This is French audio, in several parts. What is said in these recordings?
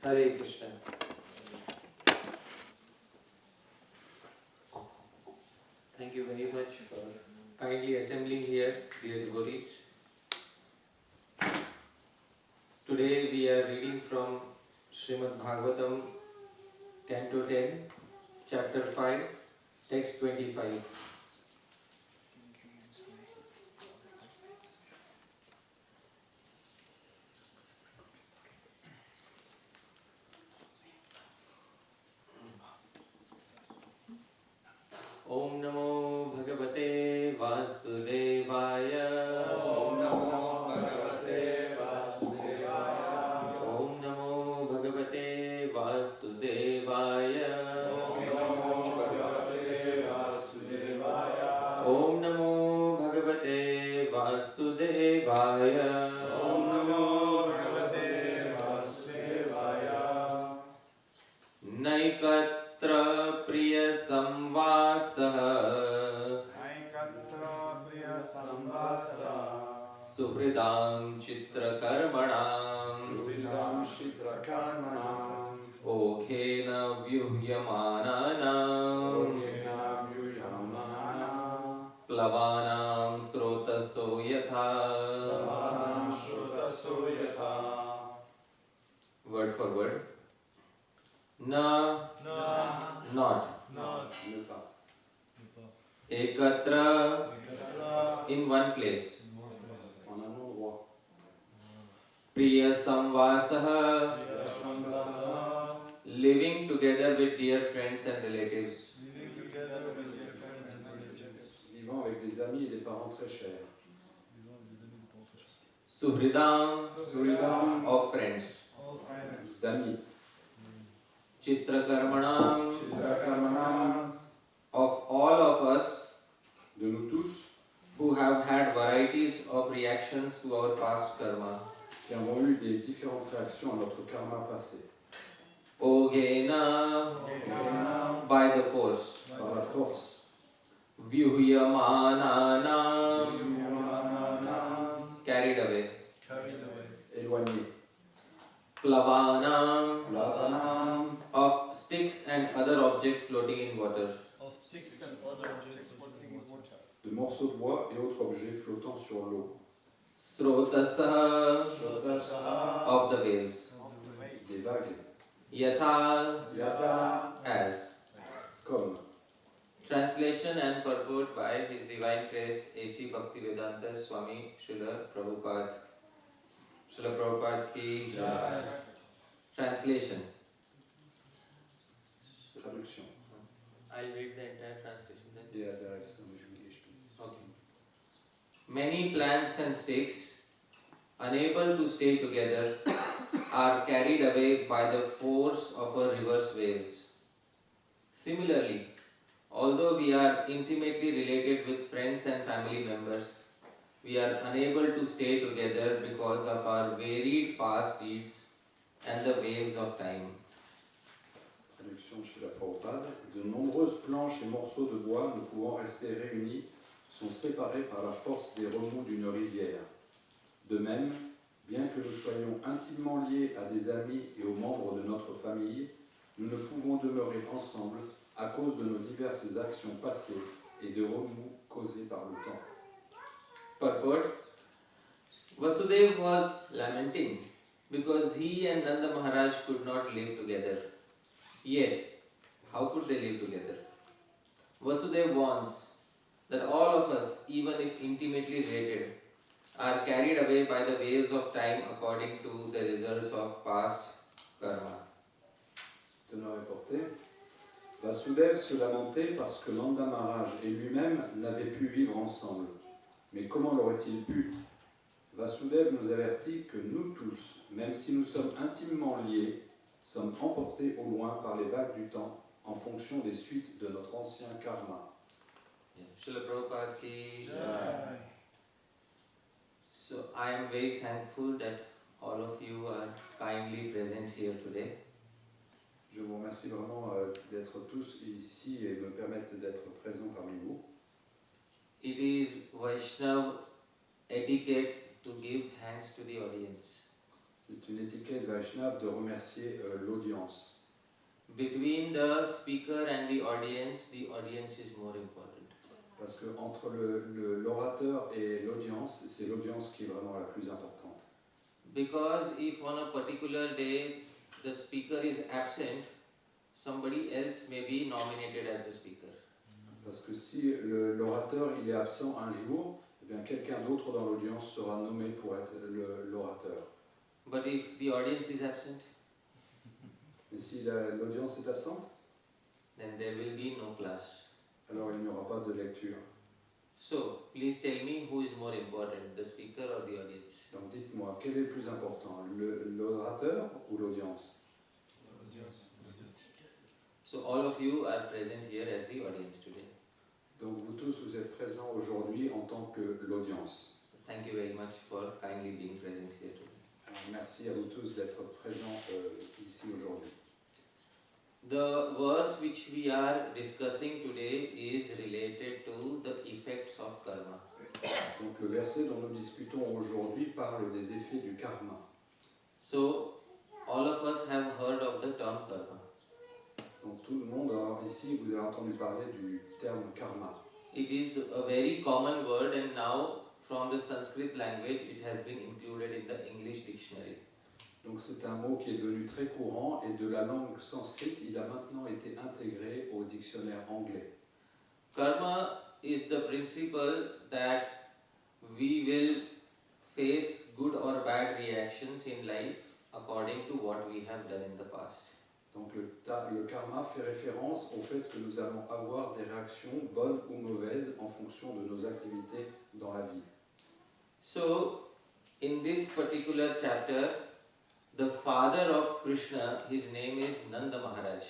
Hare Krishna. Thank you very much for kindly assembling here, dear devotees. Today we are reading from Srimad Bhagavatam, Canto 10, Chapter 5, Text 25. Om Namo Bhagavate Vasudevaya. Om Namo Bhagavate Vasudevaya. Om Namo Bhagavate Vasudevaya. Om Namo Bhagavate Vasudevaya. Om Namo Bhagavate Vasudevaya. Om Namo Bhagavate Vasudevaya. Naikatra Priya Samvasah. Naikatra Priya Samvasah. Suhridam Chitra Karmanam. Suhridam Chitra Karmanam. Oghena vyuhyamananam plavanam srotaso yatha. Word for word. Na, not. Ekatra, in one place. Priya samvasaha, living together with dear friends and relatives. Vivant avec des amis et des parents très chers. Suhridam, of friends. D'amis. Chitrakarmanam, of all of us, de nous tous, who have had varieties of reactions to our past karma. Qui avons eu des différentes réactions à notre karma passé. Oghena, by the force. Par la force. Vyuhyamananam, carried away. Éloigné. Plavanam, of sticks and other objects floating in water. De morceaux de bois et autres objets flottant sur l'eau. Srotasa, of the waves. Des vagues. Yatha, as. Comme. Translation and purport by His Divine Grace A.C. Bhaktivedanta Swami Srila Prabhupada. Srila Prabhupada ki jai. Translation. Traduction. I'll read the entire translation then. Yeah, there is some English. Okay. Many plants and sticks, unable to stay together, are carried away by the force of a river's waves. Similarly, although we are intimately related with friends and family members, we are unable to stay together because of our varied past deeds and the waves of time. Traduction de Srila Prabhupada. De nombreuses planches et morceaux de bois ne pouvant rester réunis sont séparés par la force des remous d'une rivière. De même, bien que nous soyons intimement liés à des amis et aux membres de notre famille, nous ne pouvons demeurer ensemble à cause de nos diverses actions passées et de remous causés par le temps. Purport. Vasudeva was lamenting because he and Nanda Maharaj could not live together. Yet, how could they live together? Vasudeva wants that all of us, even if intimately related, are carried away by the waves of time according to the results of past karma. Teneur et portée. Vasudeva se lamentait parce que Nanda Maharaj et lui-même n'avaient pu vivre ensemble. Mais comment l'aurait-il pu? Vasudeva nous avertit que nous tous, même si nous sommes intimement liés, sommes emportés au loin par les vagues du temps en fonction des suites de notre ancien karma. Srila Prabhupada ki jai. So I am very thankful that all of you are kindly present here today. Je vous remercie vraiment d'être tous ici et me permettre d'être présent parmi vous. It is Vaishnav etiquette to give thanks to the audience. C'est une étiquette Vaishnav de remercier l'audience. Between the speaker and the audience is more important. Parce que entre l'orateur et l'audience, c'est l'audience qui est vraiment la plus importante. Because if on a particular day the speaker is absent, somebody else may be nominated as the speaker. Parce que si l'orateur il est absent un jour, eh bien quelqu'un d'autre dans l'audience sera nommé pour être l'orateur. But if the audience is absent, et si l'audience est absente, then there will be no class. Alors il n'y aura pas de lecture. So, please tell me who is more important, the speaker or the audience? Donc dites-moi, quel est le plus important, l'orateur ou l'audience? So all of you are present here as the audience today. Donc vous tous, vous êtes présents aujourd'hui en tant que l'audience. Thank you very much for kindly being present here today. Alors, merci à vous tous d'être présents ici aujourd'hui. The verse which we are discussing today is related to the effects of karma. Donc le verset dont nous discutons aujourd'hui parle des effets du karma. So all of us have heard of the term karma. tout le monde, ici, vous avez entendu parler du terme karma. It is a very common word, and now from the Sanskrit language it has been included in the English dictionary. Donc c'est un mot qui est devenu très courant et de la langue sanskrite, il a maintenant été intégré au dictionnaire anglais. Karma is the principle that we will face good or bad reactions in life according to what we have done in the past. Donc le karma fait référence au fait que nous allons avoir des réactions bonnes ou mauvaises en fonction de nos activités dans la vie. So, in this particular chapter, the father of Krishna, his name is Nanda Maharaj.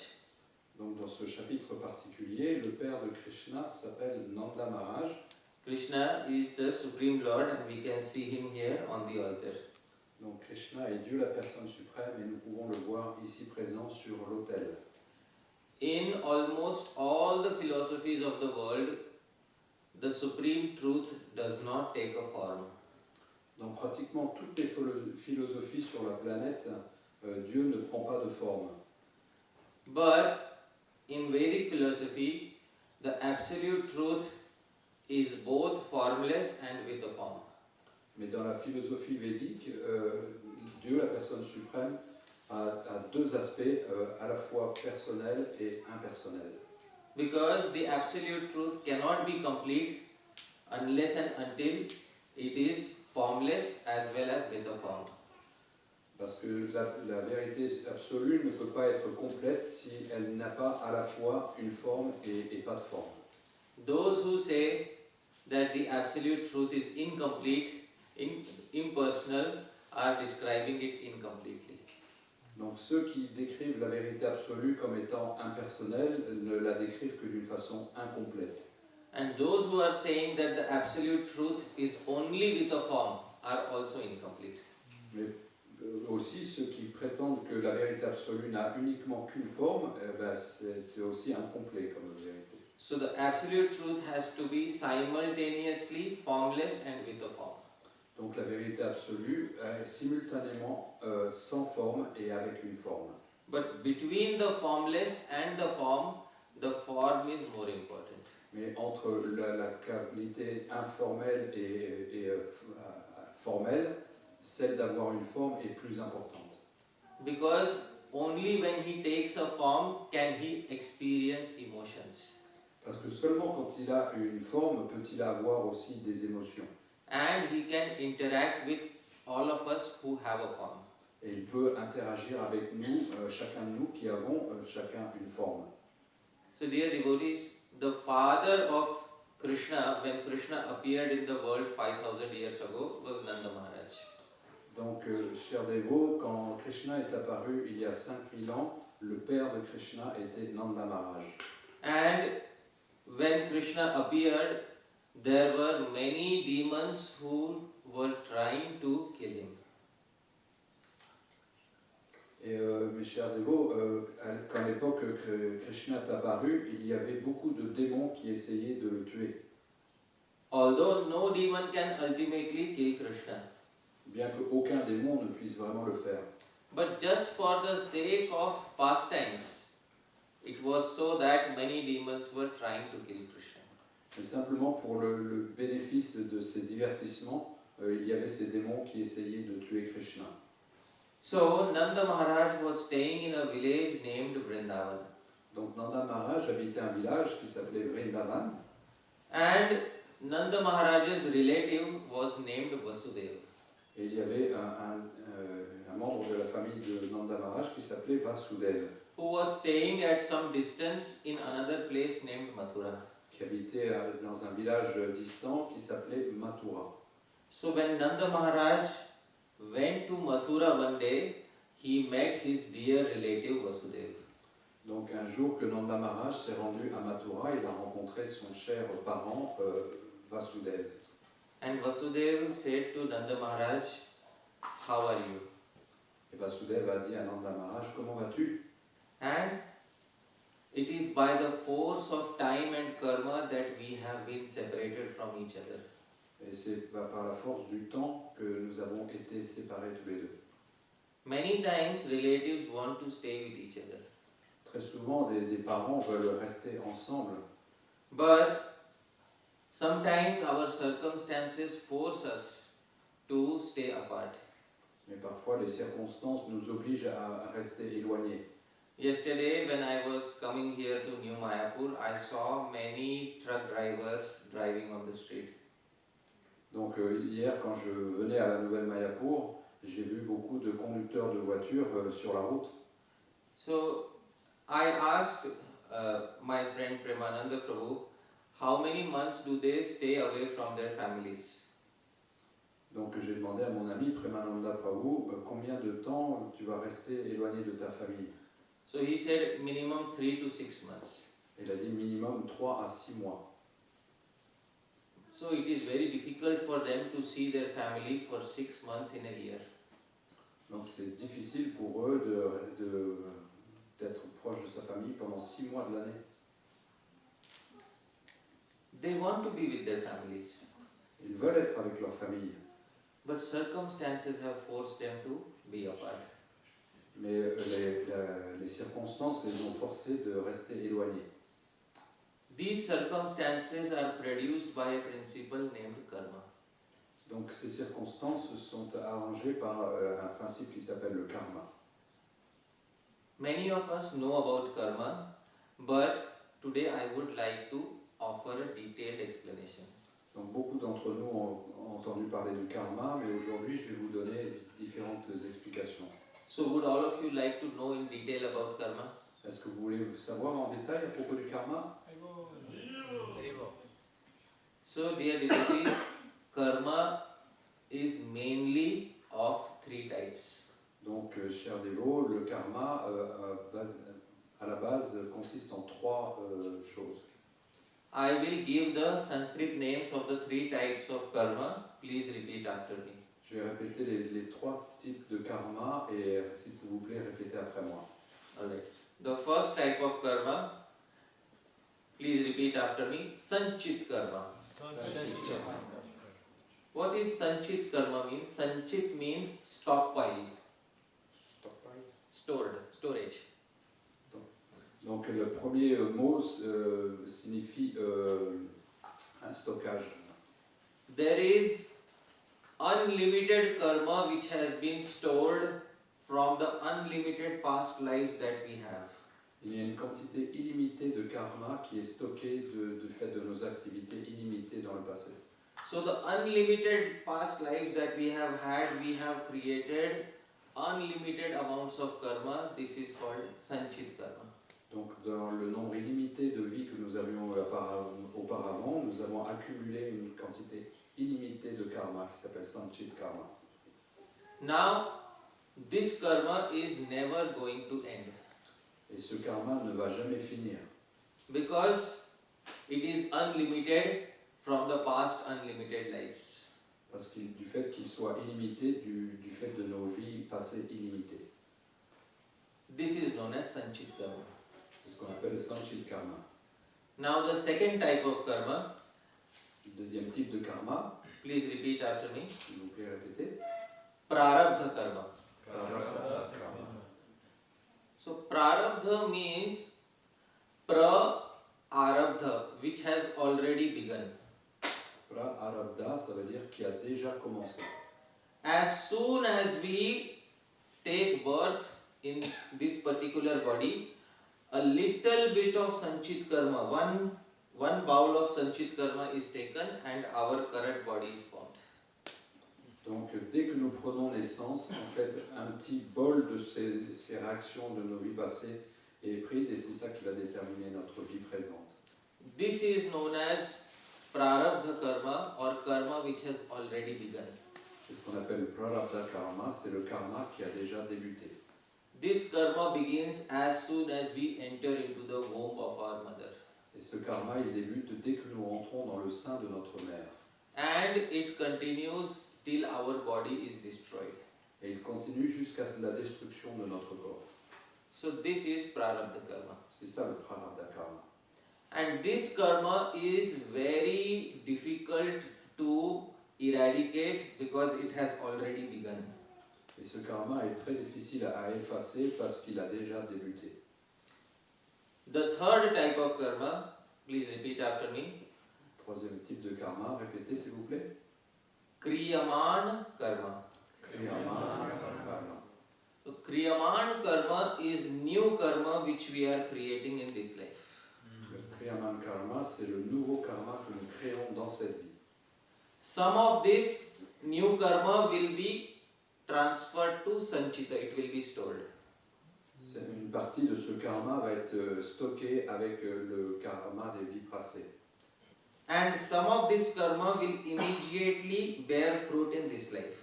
Donc dans ce chapitre particulier, le père de Krishna s'appelle Nanda Maharaj. Krishna is the Supreme Lord, and we can see him here on the altar. Donc Krishna est Dieu la personne suprême et nous pouvons le voir ici présent sur l'autel. In almost all the philosophies of the world, the supreme truth does not take a form. Dans pratiquement toutes les philosophies sur la planète, Dieu ne prend pas de forme. But in Vedic philosophy, the absolute truth is both formless and with a form. Mais dans la philosophie védique, Dieu, la personne suprême, a deux aspects à la fois personnels et impersonnels. Because the absolute truth cannot be complete unless and until it is formless as well as with a form. Parce que la vérité absolue ne peut pas être complète si elle n'a pas à la fois une forme et pas de forme. Those who say that the absolute truth is incomplete, impersonal, are describing it incompletely. Donc ceux qui décrivent la vérité absolue comme étant impersonnelle ne la décrivent que d'une façon incomplète. And those who are saying that the absolute truth is only with a form are also incomplete. Mais aussi ceux qui prétendent que la vérité absolue n'a uniquement qu'une forme, c'est aussi incomplet comme vérité. So the absolute truth has to be simultaneously formless and with a form. Donc la vérité absolue est simultanément sans forme et avec une forme. But between the formless and the form is more important. Mais entre la qualité informelle et formelle, celle d'avoir une forme est plus importante. Because only when he takes a form can he experience emotions. Parce que seulement quand il a une forme peut-il avoir aussi des émotions. And he can interact with all of us who have a form. Et il peut interagir avec nous, chacun de nous qui avons chacun une forme. So dear devotees, the father of Krishna, when Krishna appeared in the world 5000 years ago, was Nanda Maharaj. Donc, chers dévots, quand Krishna est apparu il y a 5000 ans, le père de Krishna était Nanda Maharaj. And when Krishna appeared, there were many demons who were trying to kill him. Et mes chers dévots, quand l'époque que Krishna est apparu, il y avait beaucoup de démons qui essayaient de le tuer. Although no demon can ultimately kill Krishna. Bien qu'aucun démon ne puisse vraiment le faire. But just for the sake of pastimes, it was so that many demons were trying to kill Krishna. Mais simplement pour le bénéfice de ces divertissements, il y avait ces démons qui essayaient de tuer Krishna. So Nanda Maharaj was staying in a village named Vrindavan. Donc Nanda Maharaj habitait un village qui s'appelait Vrindavan. And Nanda Maharaj's relative was named Vasudeva. Et il y avait un membre de la famille de Nanda Maharaj qui s'appelait Vasudeva, Who was staying at some distance in another place named Mathura. qui habitait dans un village distant qui s'appelait Mathura. So when Nanda Maharaj went to Mathura one day, he met his dear relative Vasudeva. Donc un jour que Nanda Maharaj s'est rendu à Mathura, il a rencontré son cher parent Vasudeva. And Vasudeva said to Nanda Maharaj, "How are you?" Et Vasudeva a dit à Nanda Maharaj, comment vas-tu? And it is by the force of time and karma that we have been separated from each other. Et c'est par la force du temps que nous avons été séparés tous les deux. Many times relatives want to stay with each other. Très souvent, des parents veulent rester ensemble, but sometimes our circumstances force us to stay apart. mais parfois les circonstances nous obligent à rester éloignés. Yesterday, when I was coming here to New Mayapur, I saw many truck drivers driving on the street. Donc hier, quand je venais à la Nouvelle Mayapur, j'ai vu beaucoup de conducteurs de voitures sur la route. So I asked my friend Premananda Prabhu, how many months do they stay away from their families? Donc j'ai demandé à mon ami Premananda Prabhu, combien de temps tu vas rester éloigné de ta famille? So he said minimum 3 to 6 months. Il a dit minimum 3 à 6 mois. So it is very difficult for them to see their family for 6 months in a year. Donc c'est difficile pour eux d'être proche de sa famille pendant 6 mois de l'année. They want to be with their families, Ils veulent être avec leur famille, but circumstances have forced them to be apart. mais les circonstances les ont forcés de rester éloignés. These circumstances are produced by a principle named karma. Donc ces circonstances sont arrangées par un principe qui s'appelle le karma. Many of us know about karma, but today I would like to offer a detailed explanation. Donc beaucoup d'entre nous ont entendu parler du karma, mais aujourd'hui je vais vous donner différentes explications. So would all of you like to know in detail about karma? Est-ce que vous voulez savoir en détail à propos du karma? So dear devotees, karma is mainly of 3 types. Donc, cher dévot, le karma, à la base, consiste en 3 choses. I will give the Sanskrit names of the 3 types of karma. Please repeat after me. Je vais répéter les 3 types de karma et s'il vous plaît, répétez après moi. Alright. The first type of karma, please repeat after me, Sanchit karma. What is Sanchit karma means? Sanchit means stockpile, stored, storage. Donc, le premier mot signifie un stockage. There is unlimited karma which has been stored from the unlimited past lives that we have. Il y a une quantité illimitée de karma qui est stockée du fait de nos activités illimitées dans le passé. So the unlimited past lives that we have had, we have created unlimited amounts of karma. This is called Sanchit karma. Donc, dans le nombre illimité de vies que nous avions auparavant, nous avons accumulé une quantité illimitée de karma qui s'appelle Sanchit karma. Now, this karma is never going to end. Et ce karma ne va jamais finir. Because it is unlimited from the past unlimited lives. Parce que du fait qu'il soit illimité, du fait de nos vies passées illimitées. This is known as Sanchit karma. C'est ce qu'on appelle le Sanchit karma. Now the second type of karma, Le deuxième type de karma, please repeat after me, s'il vous plaît répétez, Prarabdha karma. Prarabdha karma. So Prarabdha means pra-arabdha, which has already begun. Prarabdha, ça veut dire qui a déjà commencé. As soon as we take birth in this particular body, a little bit of Sanchit karma, one bowl of Sanchit karma is taken and our current body is formed. Donc dès que nous prenons naissance, en fait, un petit bol de ces réactions de nos vies passées est prise et c'est ça qui va déterminer notre vie présente. This is known as Prarabdha karma or karma which has already begun. C'est ce qu'on appelle le prarabdha karma, c'est le karma qui a déjà débuté. This karma begins as soon as we enter into the womb of our mother. Et ce karma, il débute dès que nous rentrons dans le sein de notre mère. And it continues till our body is destroyed. Et il continue jusqu'à la destruction de notre corps. So this is Prarabdha karma. C'est ça le prarabdha karma. And this karma is very difficult to eradicate because it has already begun. Et ce karma est très difficile à effacer parce qu'il a déjà débuté. The third type of karma, please repeat after me. Troisième type de karma, répétez s'il vous plaît. Kriyaman karma. Kriyaman karma. So Kriyaman karma is new karma which we are creating in this life. Le Kriyaman karma, c'est le nouveau karma que nous créons dans cette vie. Some of this new karma will be transferred to Sanchita, it will be stored. Une partie de ce karma va être stockée avec le karma des vies passées. And some of this karma will immediately bear fruit in this life.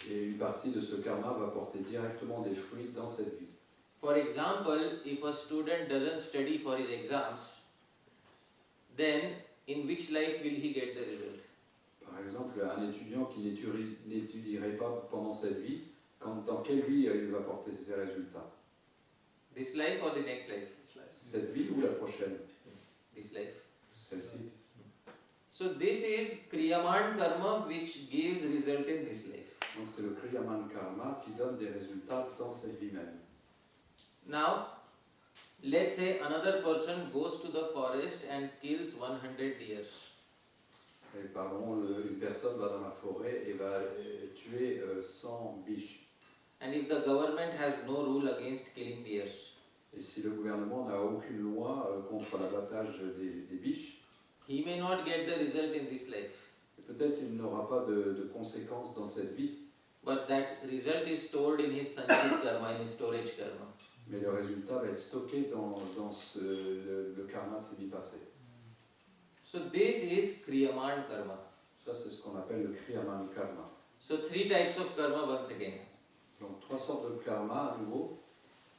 Et une partie de ce karma va porter directement des fruits dans cette vie. For example, if a student doesn't study for his exams, then in which life will he get the result? Par exemple, un étudiant qui n'étudierait pas pendant cette vie, dans quelle vie il va porter ses résultats? This life or the next life? Cette vie ou la prochaine? This life. Celle-ci. So this is Kriyaman karma which gives result in this life. Donc c'est le Kriyaman karma qui donne des résultats dans cette vie même. Now, let's say another person goes to the forest and kills 100 deers. Et pardon, une personne va dans la forêt et va tuer 100 biches. And if the government has no rule against killing deers, Et si le gouvernement n'a aucune loi contre l'abattage des biches, he may not get the result in this life. peut-être il n'aura pas de conséquences dans cette vie, But that result is stored in his sanchit karma, in his storage karma. mais le résultat va être stocké dans le karma de ses vies passées. So this is Kriyaman karma. Ça, c'est ce qu'on appelle le Kriyaman karma. So three types of karma once again. Donc trois sortes de karma à nouveau.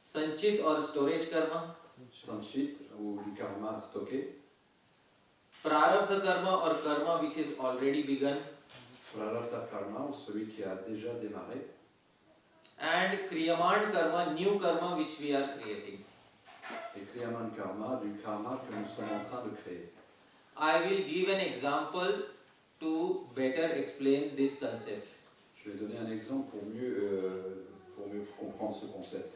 Sanchit or storage karma, Sanchit ou du karma stocké. Prarabdha karma or karma which is already begun, Prarabdha karma ou celui qui a déjà démarré. and Kriyaman karma, new karma which we are creating. Et Kriyaman karma, du karma que nous sommes en train de créer. I will give an example to better explain this concept. Je vais donner un exemple pour mieux comprendre ce concept.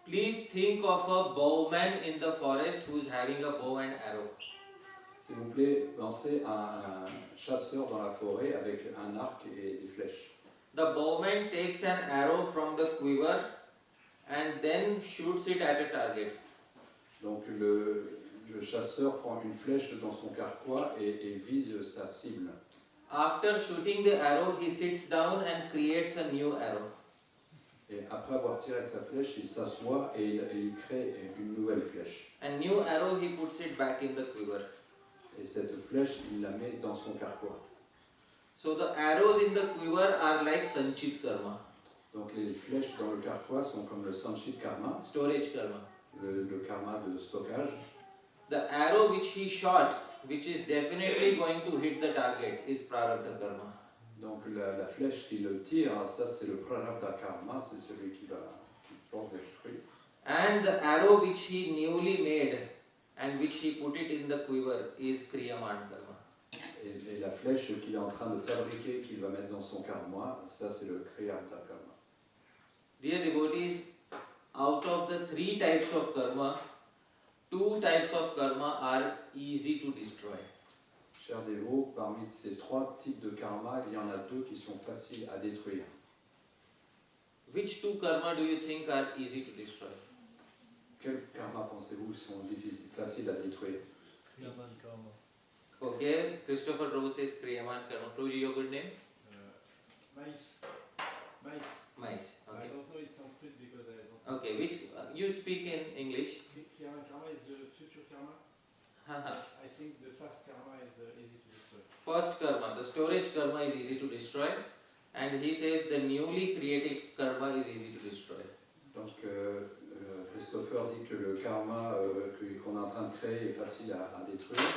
Please think of a bowman in the forest who is having a bow and arrow. S'il vous plaît, pensez à un chasseur dans la forêt avec un arc et des flèches. The bowman takes an arrow from the quiver and then shoots it at a target. Donc le chasseur prend une flèche dans son carquois et vise sa cible. After shooting the arrow, he sits down and creates a new arrow. Et après avoir tiré sa flèche, il s'assoit et il crée une nouvelle flèche. And new arrow, he puts it back in the quiver. Et cette flèche, il la met dans son carquois. So the arrows in the quiver are like sanchit karma, Donc les flèches dans le carquois sont comme le sanchit karma, storage karma. le karma de stockage. The arrow which he shot, which is definitely going to hit the target, is prarabdha karma. Donc la flèche qui le tire, ça c'est le prarabdha karma, c'est celui qui porte des fruits. And the arrow which he newly made and which he put it in the quiver is kriyaman karma. Et la flèche qu'il est en train de fabriquer, qu'il va mettre dans son karma, ça c'est le kriyabdha karma. Dear devotees, out of the three types of karma, two types of karma are easy to destroy. Chers dévots, parmi ces trois types de karma, il y en a deux qui sont faciles à détruire. Which two karma do you think are easy to destroy? Quels karma pensez-vous sont faciles à détruire? Kriyaman karma. Okay, Christopher Prabhu says kriyaman karma. Prabhuji, your good name? Mice. Mice. I Okay. don't know it Sanskrit because I don't. Okay, which you speak in English? Kriyaman karma is the future karma. I think the first karma is easy to destroy. First karma, the storage karma is easy to destroy, and he says the newly created karma is easy to destroy. Donc Christopher dit que le karma qu'on est en train de créer est facile à détruire,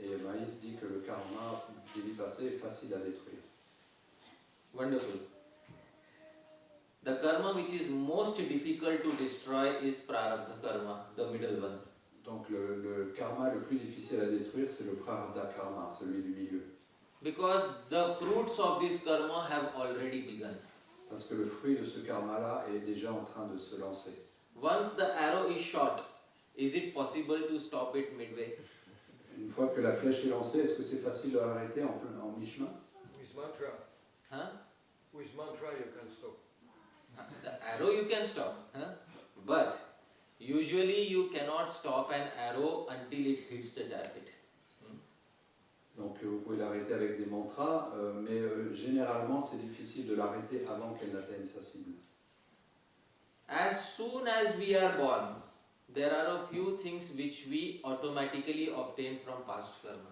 et Maïs dit que le karma des vies passées est facile à détruire. Wonderful. The karma which is most difficult to destroy is prarabdha karma, the middle one. Donc le karma le plus difficile à détruire, c'est le prarabdha karma, celui du milieu. Because the fruits of this karma have already begun. Parce que le fruit de ce karma-là est déjà en train de se lancer. Once the arrow is shot, Is it possible to stop it midway? Une fois que la flèche est lancée, est-ce que c'est facile de l'arrêter en mi-chemin? With mantra. Huh? With mantra you can stop. The arrow you can stop, huh? But usually you cannot stop an arrow until it hits the target. Donc vous pouvez l'arrêter avec des mantras, mais généralement c'est difficile de l'arrêter avant qu'elle n'atteigne sa cible. As soon as we are born, there are a few things which we automatically obtain from past karma.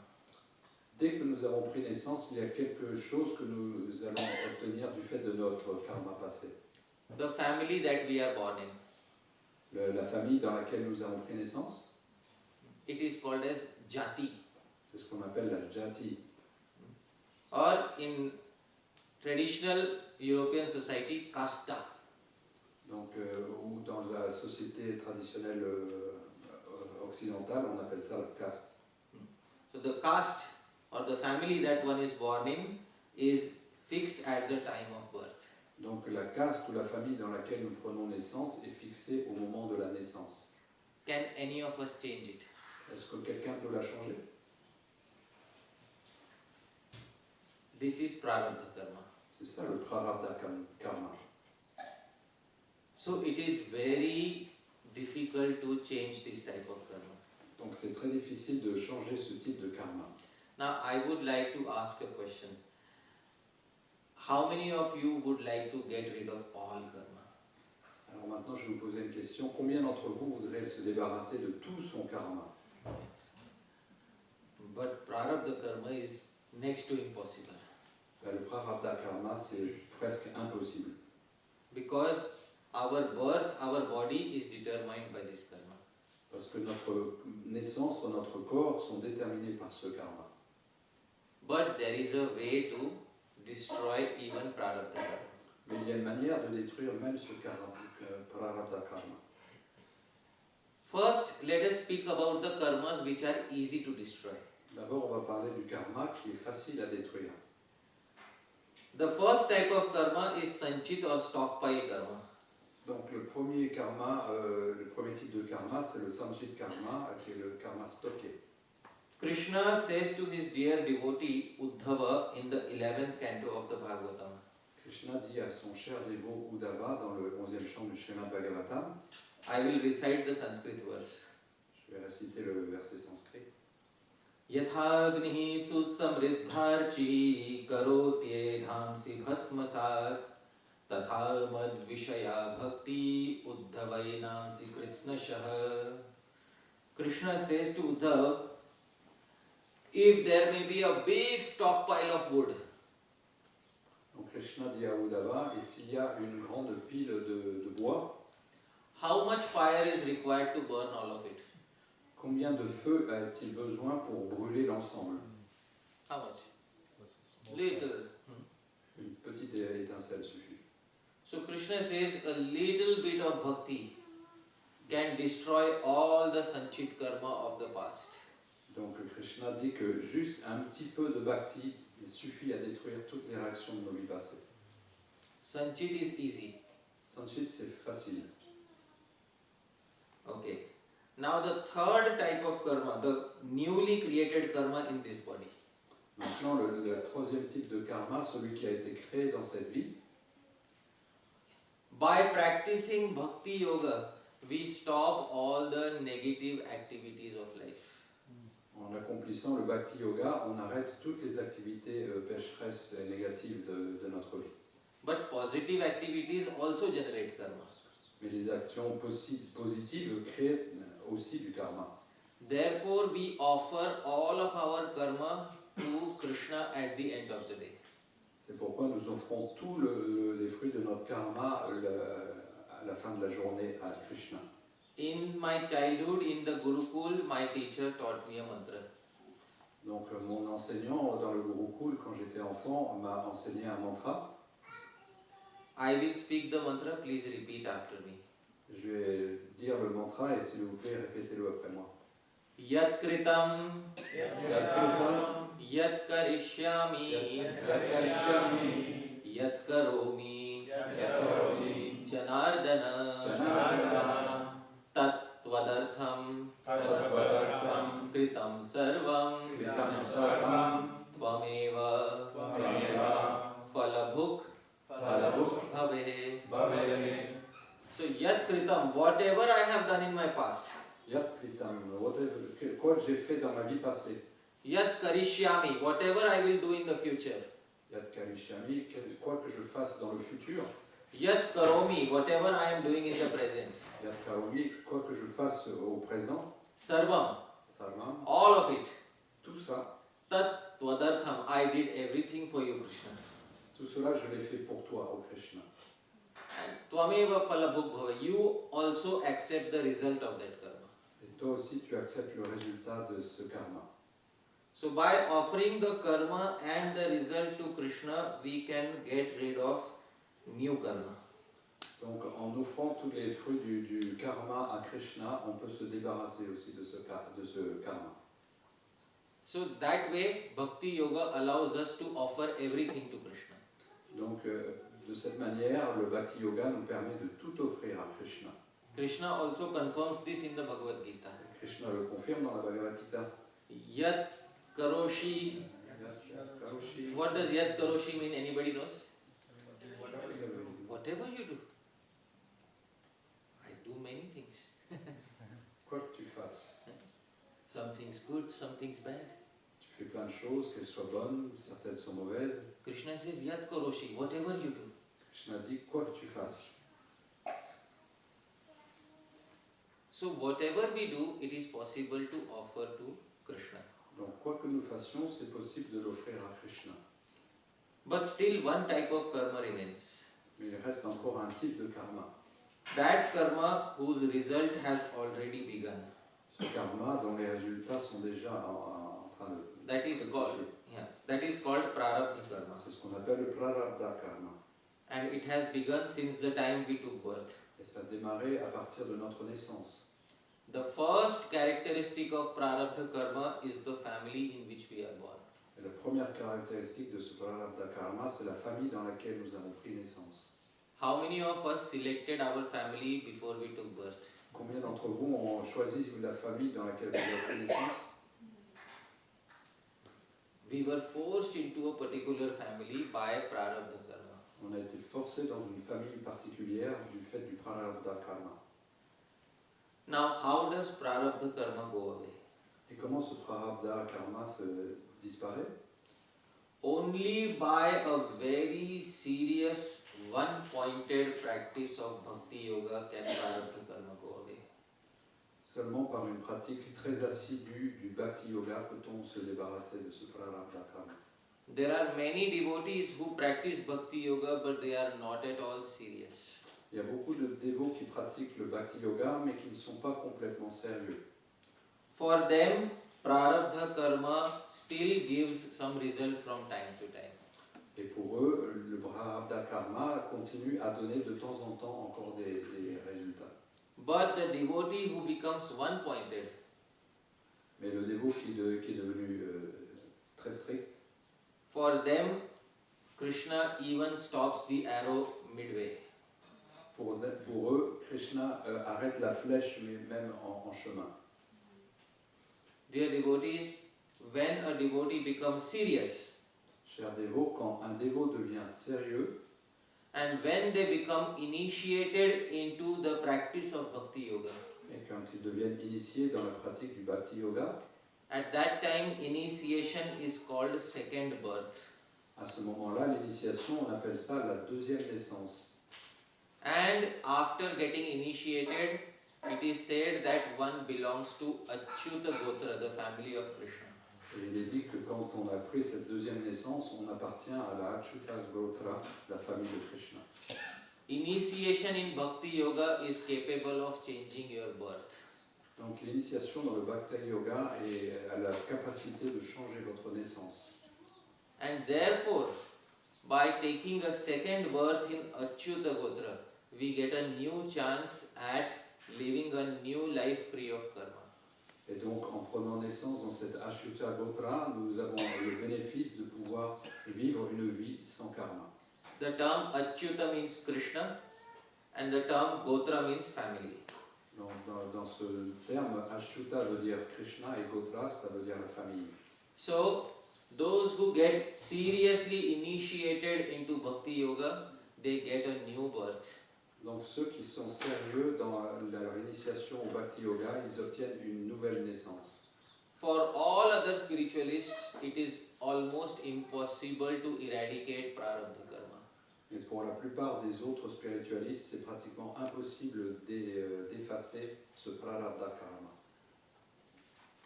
Dès que nous avons pris naissance, il y a quelque chose que nous allons obtenir du fait de notre karma passé. The family that we are born in, La famille dans laquelle nous avons pris naissance, it is called as jati. c'est ce qu'on appelle la jati. Or in traditional European society, kasta. Donc, ou dans la société traditionnelle occidentale, on appelle ça la caste. So the caste or the family that one is born in is fixed at the time of birth. Donc la caste ou la famille dans laquelle nous prenons naissance est fixée au moment de la naissance. Can any of us change it? Est-ce que quelqu'un peut la changer? This is prarabdha karma. C'est ça le prarabdha karma. So it is very difficult to change this type of karma. Donc c'est très difficile de changer ce type de karma. Now I would like to ask a question. How many of you would like to get rid of all karma? Alors maintenant je vais vous poser une question. Combien d'entre vous voudraient se débarrasser de tout son karma? But prarabdha karma is next to impossible. Le prarabdha karma c'est presque impossible. Because our birth, our body is determined by this karma. Parce que notre naissance ou notre corps sont déterminés par ce karma. But there is a way to destroy even prarabdha karma. Mais il y a une manière de détruire même ce prarabdha karma. First, let us speak about the karmas which are easy to destroy. D'abord, on va parler du karma qui est facile à détruire. The first type of karma is sanchit or stockpile karma. Donc le premier karma, le premier type de karma, c'est le sanchit karma, qui est le karma stocké. Krishna says to his dear devotee Uddhava in the 11th canto of the Bhagavatam, Krishna dit à son cher dévot Uddhava dans le 11e chant du Srimad Bhagavatam, I will recite the Sanskrit verse. je vais réciter le verset sanskrit. Yathagnihi susamriddharchi karotyedhamsi bhasmasat तथा मद विषया भक्ति उद्धवैनांसि कृत्स्नशः. Krishna says to Uddhav, if there may be a big stockpile of wood, Donc Krishna dit à Uddhava, et s'il y a une grande pile de bois, how much fire is required to burn all of it? combien de feu a-t-il besoin pour brûler l'ensemble? How much? Little. Une petite étincelle suffit. So Krishna says a little bit of bhakti can destroy all the sanchit karma of the past. Donc Krishna dit que juste un petit peu de bhakti suffit à détruire toutes les réactions de nos vies passées. Sanchit is easy. Sanchit, c'est facile. Okay. Now the third type of karma, the newly created karma in this body. Maintenant, le troisième type de karma, celui qui a été créé dans cette vie, By practicing bhakti yoga, we stop all the negative activities of life. en accomplissant le bhakti yoga, on arrête toutes les activités pécheresses et négatives de notre vie. But positive activities also generate karma. Mais les actions positives créent aussi du karma. Therefore, we offer all of our karma to Krishna at the end of the day. C'est pourquoi nous offrons tous les fruits de notre karma à la fin de la journée à Krishna. In my childhood, in the Gurukul, my teacher taught me a mantra. Donc mon enseignant dans le Gurukul, quand j'étais enfant, m'a enseigné un mantra. I will speak the mantra, please repeat after me. Je vais dire le mantra et s'il vous plaît, répétez-le après moi. Yat kritam, Yat kritam, yat karishyami, yat karomi, Janardana, tat Tvadartham Tadvadartham kritam sarvam kritam sarvam tvameva tvameva phalabhuk phalabhuk bhavehe. bhavehe. So yat kritam, whatever I have done in my past, Yat kritam, quoi que j'ai fait dans ma vie passée. yat karishyami, whatever I will do in the future, Yat karishyami, quoi que je fasse dans le futur. yat karomi, whatever I am doing in the present, Yat karomi, quoi que je fasse au présent. sarvam, Sarvam, all of it, tout ça, tat tvadartham, I did everything for you, Krishna. tout cela je l'ai fait pour toi, ô Krishna. And tvameva phalabhuk bhave, you also accept the result of that karma. Et toi aussi tu acceptes le résultat de ce karma. So by offering the karma and the result to Krishna, we can get rid of new karma. Donc en offrant tous les fruits du karma à Krishna, on peut se débarrasser aussi de ce karma. So that way, Bhakti Yoga allows us to offer everything to Krishna. Donc de cette manière, le Bhakti Yoga nous permet de tout offrir à Krishna. Krishna also confirms this in the Bhagavad Gita. Krishna le confirme dans la Bhagavad Gita. Yat karoshi. Karoshi. What does yat karoshi mean? Anybody knows? Whatever you do. I do many things. Quoi que tu fasses. Some things good, some things bad. Tu fais plein de choses, qu'elles soient bonnes, certaines sont mauvaises. Krishna says yat karoshi, whatever you do. Krishna dit quoi que tu fasses. So whatever we do, it is possible to offer to Krishna. Donc quoi que nous fassions, c'est possible de l'offrir à Krishna. But still one type of karma remains. Mais il reste encore un type de karma. That karma whose result has already begun. Ce karma dont les résultats sont déjà en train de... That is called, that is called prarabdha karma. C'est ce qu'on appelle le prarabdha karma. And it has begun since the time we took birth. Et ça a démarré à partir de notre naissance. The first characteristic of prarabdha karma is the family in which we are born. Et la première caractéristique de ce prarabdha karma, c'est la famille dans laquelle nous avons pris naissance. How many of us selected our family before we took birth? Combien d'entre vous ont choisi la famille dans laquelle vous avez pris naissance? We were forced into a particular family by prarabdha karma. On a été forcé dans une famille particulière du fait du prarabdha karma. Now, how does prarabdha karma go away? Et comment ce prarabdha karma se disparaît? Only by a very serious, one-pointed practice of bhakti yoga can prarabdha karma go away. Seulement par une pratique très assidue du bhakti yoga peut-on se débarrasser de ce prarabdha karma. There are many devotees who practice bhakti yoga, but they are not at all serious. Il y a beaucoup de dévots qui pratiquent le bhakti yoga mais qui ne sont pas complètement sérieux. For them, prarabdha karma still gives some result from time to time. Et pour eux, le prarabdha karma continue à donner de temps en temps encore des résultats. But the devotee who becomes one-pointed, Mais le dévot qui est devenu très strict, for them, Krishna even stops the arrow midway. pour eux, Krishna arrête la flèche mais même en chemin. Dear devotees, when a devotee becomes serious, Chers dévots, quand un dévot devient sérieux, and when they become initiated into the practice of bhakti yoga, et quand ils deviennent initiés dans la pratique du bhakti yoga, at that time initiation is called second birth. à ce moment-là, l'initiation, on appelle ça la deuxième naissance. And after getting initiated, it is said that one belongs to Achyuta Gotra, the family of Krishna. Et il est dit que quand on a pris cette deuxième naissance, on appartient à la Achyuta Gotra, la famille de Krishna. Initiation in Bhakti Yoga is capable of changing your birth. Donc l'initiation dans le Bhakti Yoga a la capacité de changer votre naissance. And therefore, by taking a second birth in Achyuta Gotra, we get a new chance at living a new life free of karma. Et donc en prenant naissance dans cette Achyuta Gotra, nous avons le bénéfice de pouvoir vivre une vie sans karma. The term Achyuta means Krishna and the term Gotra means family. Dans ce terme, Ashuta veut dire Krishna et Gotra, ça veut dire la famille. So, those who get seriously initiated into Bhakti Yoga, they get a new birth. Donc ceux qui sont sérieux dans leur initiation au Bhakti Yoga, ils obtiennent une nouvelle naissance. For all other spiritualists, it is almost impossible to eradicate prarabdha karma. Mais pour la plupart des autres spiritualistes, c'est pratiquement impossible d'effacer ce prarabdha karma.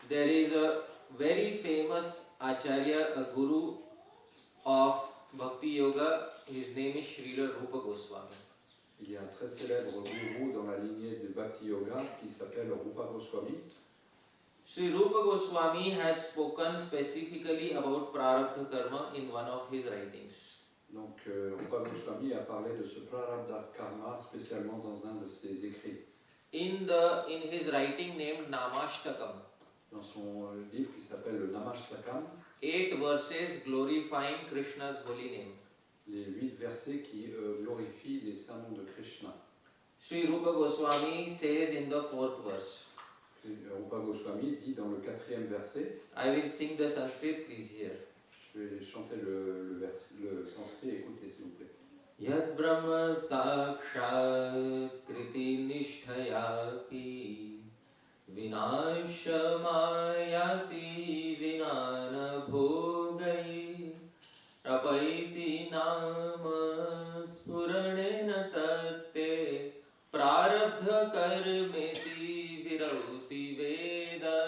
There is a very famous acharya, a guru of Bhakti Yoga. His name is Srila Rupa Goswami. Il y a un très célèbre gourou dans la lignée de Bhakti Yoga qui s'appelle Rupa Goswami. Sri Rupa Goswami has spoken specifically about prarabdha karma in one of his writings. Donc Rupa Goswami a parlé de ce prarabdha karma spécialement dans un de ses écrits. In his writing named Namashtakam, Dans son livre qui s'appelle le Namashtakam, 8 verses glorifying Krishna's holy name. les 8 versets qui glorifient les saints noms de Krishna. Sri Rupa Goswami says in the 4th verse, Rupa Goswami dit dans le 4e verset, I will sing the Sanskrit, please hear. je vais chanter le sanskrit, écoutez s'il vous plaît. Yad Brahma Sakshat Kriti Nishthayapi Vinashamayati Vinana Bhogai Rapaiti Nama Spuranena Tatte Prarabdha Karmeti Virauti Veda.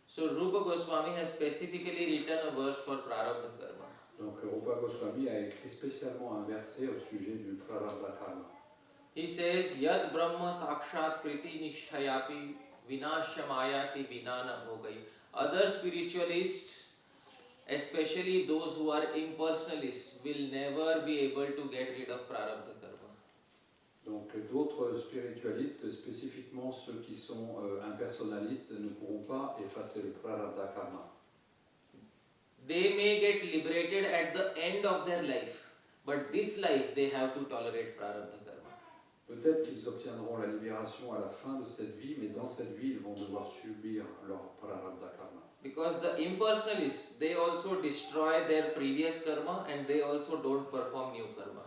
So Rupa Goswami has specifically written a verse for Prarabdha Karma. Donc Rupa Goswami a écrit spécialement un verset au sujet du prarabdha karma. He says, Yad Brahma Sakshat Kriti Nishthayapi Vinashamayati Vinana Bhogai. Other spiritualists, especially those who are impersonalists, will never be able to get rid of Prarabdha Karma. Donc d'autres spiritualistes, spécifiquement ceux qui sont impersonnalistes, ne pourront pas effacer le prarabdha karma. They may get liberated at the end of their life, but this life they have to tolerate Prarabdha Karma. Peut-être qu'ils obtiendront la libération à la fin de cette vie, mais dans cette vie, ils vont devoir subir leur prarabdha karma. Because the impersonalists, they also destroy their previous karma and they also don't perform new karma.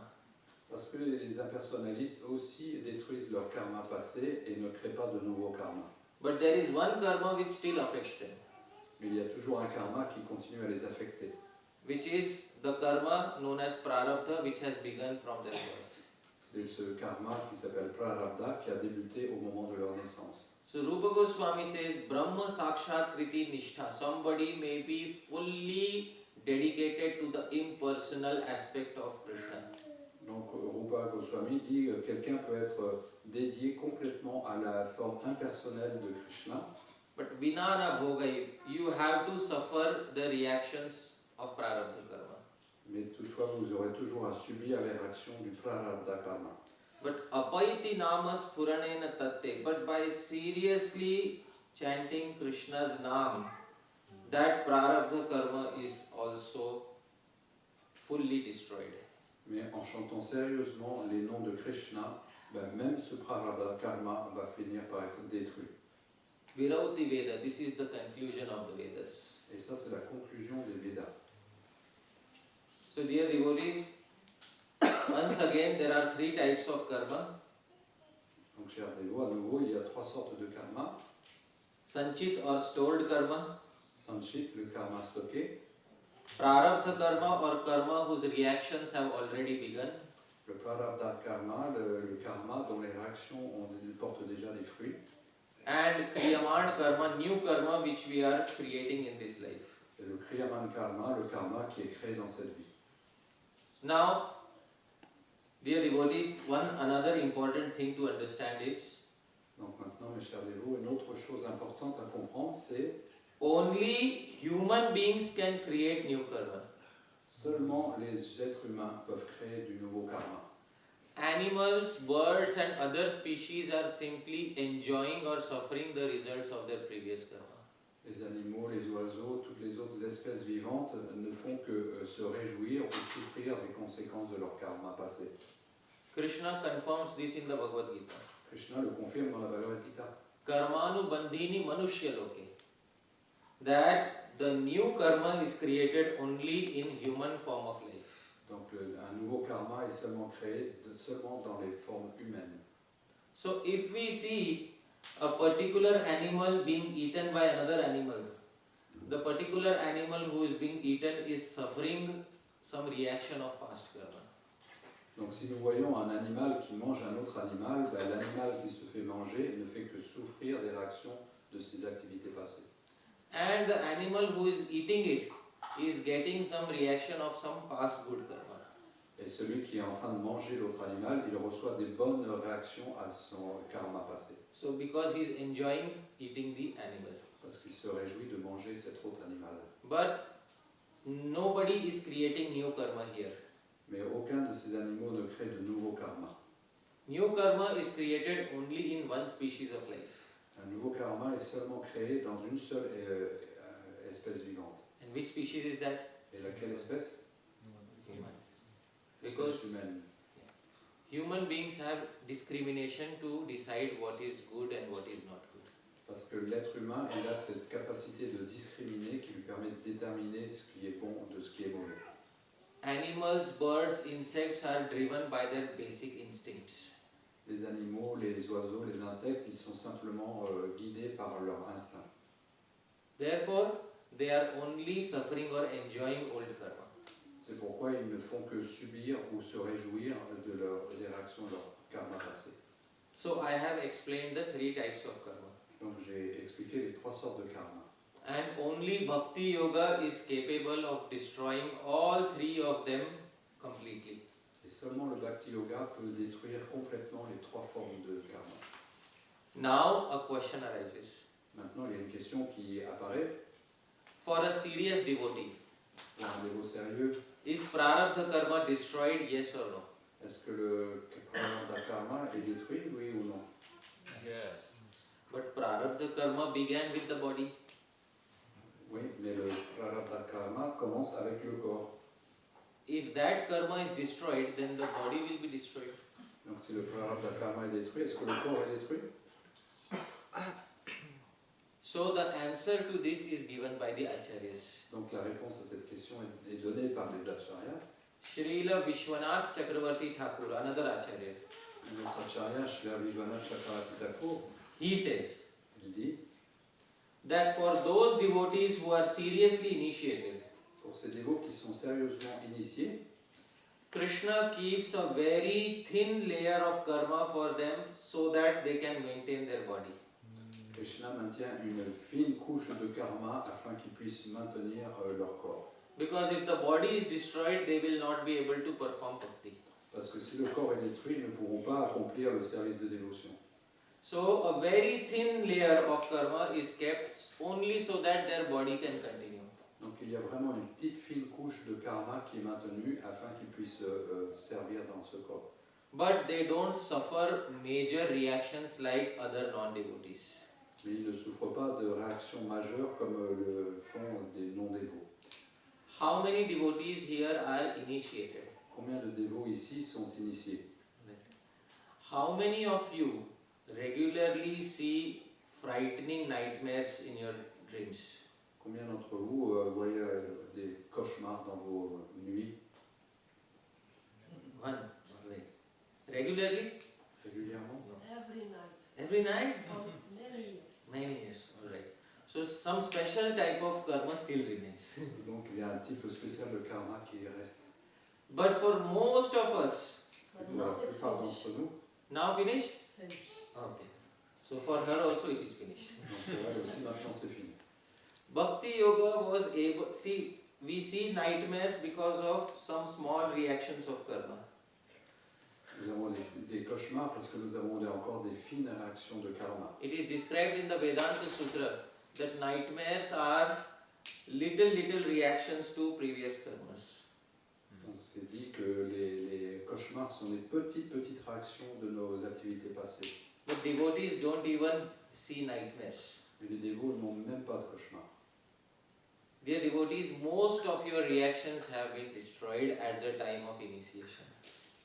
Parce que les impersonnalistes aussi détruisent leur karma passé et ne créent pas de nouveau karma. But there is one karma which still affects them, Mais il y a toujours un karma qui continue à les affecter. which is the karma known as prarabdha, which has begun from their birth. C'est ce karma qui s'appelle prarabdha qui a débuté au moment de leur naissance. So Rupa Goswami says, Brahma Sakshat Kriti Nishtha. Somebody may be fully dedicated to the impersonal aspect of Krishna. Donc Rupa Goswami dit que quelqu'un peut être dédié complètement à la forme impersonnelle de Krishna, But Vinana Bhogai, you have to suffer the reactions of Prarabdha Karma. mais toutefois vous aurez toujours à subir les réactions du prarabdha karma. But Apaiti Nama Spuranena Tatte, but by seriously chanting Krishna's Nam, that Prarabdha Karma is also fully destroyed. Mais en chantant sérieusement les noms de Krishna, même ce prarabdha karma va finir par être détruit. Virauti Veda, this is the conclusion of the Vedas. Et ça, c'est la conclusion des Védas. So dear devotees, once again there are 3 types of karma. Donc, chers dévots, à nouveau, il y a 3 sortes de karma. Sanchit or stored karma, Sanchit, le karma stocké. Prarabdha karma or karma whose reactions have already begun, Le prarabdha karma, le karma dont les réactions portent déjà des fruits. and Kriyaman karma, new karma which we are creating in this life. Et le kriyaman karma, le karma qui est créé dans cette vie. Now, dear devotees, another important thing to understand is Donc maintenant, mes chers dévots, une autre chose importante à comprendre, c'est only human beings can create new karma. seulement les êtres humains peuvent créer du nouveau karma. Animals, birds and other species are simply enjoying or suffering the results of their previous karma. Les animaux, les oiseaux, toutes les autres espèces vivantes ne font que se réjouir ou souffrir des conséquences de leur karma passé. Krishna confirms this in the Bhagavad Gita. Krishna le confirme dans la Bhagavad Gita. Karmanu bandhini manushya loke. That the new karma is created only in human form of life. Donc un nouveau karma est seulement créé seulement dans les formes humaines. So if we see a particular animal being eaten by another animal, the particular animal who is being eaten is suffering some reaction of past karma. Donc si nous voyons un animal qui mange un autre animal, ben, l'animal qui se fait manger ne fait que souffrir des réactions de ses activités passées. And the animal who is eating it is getting some reaction of some past good karma. Et celui qui est en train de manger l'autre animal, il reçoit des bonnes réactions à son karma passé. So because he is enjoying eating the animal. Parce qu'il se réjouit de manger cet autre animal. But nobody is creating new karma here. Mais aucun de ces animaux ne crée de nouveau karma. New karma is created only in one species of life. Un nouveau karma est seulement créé dans une seule espèce vivante. And which species is that? Et laquelle espèce? Human. Because Espèce humaine. human beings have discrimination to decide what is good and what is not good. Parce que l'être humain, il a cette capacité de discriminer qui lui permet de déterminer ce qui est bon de ce qui est mauvais. Animals, birds, insects are driven by their basic instincts. Les animaux, les oiseaux, les insectes, ils sont simplement guidés par leur instinct. Therefore, they are only suffering or enjoying old karma. C'est pourquoi ils ne font que subir ou se réjouir des réactions de leur karma passé. So I have explained the three types of karma. Donc j'ai expliqué les trois sortes de karma. And only Bhakti Yoga is capable of destroying all three of them completely. Et seulement le Bhakti Yoga peut détruire complètement les trois formes de karma. Now a question arises. Maintenant, il y a une question qui apparaît. For a serious devotee, Pour un dévot sérieux, is Prarabdha karma destroyed, yes or no? est-ce que le prarabdha karma est détruit, oui ou non? Yes. But Prarabdha karma began with the body. Oui, mais le prarabdha karma commence avec le corps. If that karma is destroyed, then the body will be destroyed. Donc si le prarabdha karma est détruit, est-ce que le corps est détruit? So the answer to this is given by the acharyas. Donc la réponse à cette question est donnée par les acharyas. Srila Vishwanath Chakravarti Thakur, another acharya, Notre acharya, Srila Vishwanath Chakravarti Thakur, he says il dit, that for those devotees who are seriously initiated, pour ces dévots qui sont sérieusement initiés, Krishna keeps a very thin layer of karma for them so that they can maintain their body. Krishna maintient une fine couche de karma afin qu'ils puissent maintenir leur corps. Because if the body is destroyed, they will not be able to perform bhakti. Parce que si le corps est détruit, ils ne pourront pas accomplir le service de dévotion. So a very thin layer of karma is kept only so that their body can continue. Donc il y a vraiment une petite fine couche de karma qui est maintenue afin qu'ils puissent servir dans ce corps. But they don't suffer major reactions like other non-devotees. Mais ils ne souffrent pas de réactions majeures comme le font des non-dévots. How many devotees here are initiated? Combien de dévots ici sont initiés? How many of you regularly see frightening nightmares in your dreams? Combien d'entre vous voyez des cauchemars dans vos nuits One. Right. Regularly? régulièrement? Every night. Every night? For many years. Many years. Alright. So some special type of karma still remains. Donc il y a un type spécial de karma qui reste. But for most of us, But Pour la now it's plupart finished. d'entre nous, now finished? Finished. Okay. So for her also it is finished. donc pour elle aussi maintenant c'est fini. Bhakti Yoga was able, see, we see nightmares because of some small reactions of karma. Nous avons des cauchemars parce que nous avons encore des fines réactions de karma. It is described in the Vedanta Sutra that nightmares are little reactions to previous karmas. Donc c'est dit que les cauchemars sont des petites réactions de nos activités passées. But devotees don't even see nightmares. Et les dévots n'ont même pas de cauchemars. Dear devotees, most of your reactions have been destroyed at the time of initiation.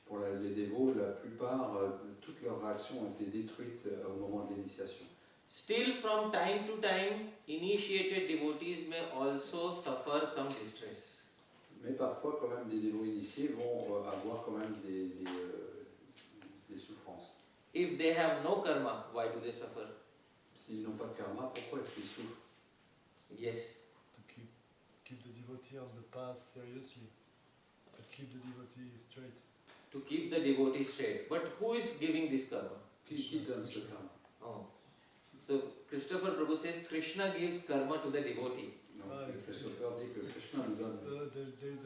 Pour les dévots, la plupart, toutes leurs réactions ont été détruites au moment de l'initiation. Still, from time to time, initiated devotees may also suffer some distress. Mais parfois, quand même, des dévots initiés vont avoir quand même des souffrances. If they have no karma, why do they suffer? S'ils n'ont pas de karma, pourquoi est-ce qu'ils souffrent? Yes. To keep the devotee on the path seriously. To keep the devotee straight. To keep the devotee straight. But who is giving this karma? Qui donne ce karma? Oh. So Christopher Prabhu says Krishna gives karma to the devotee. Donc, Christopher dit que Krishna nous donne. There's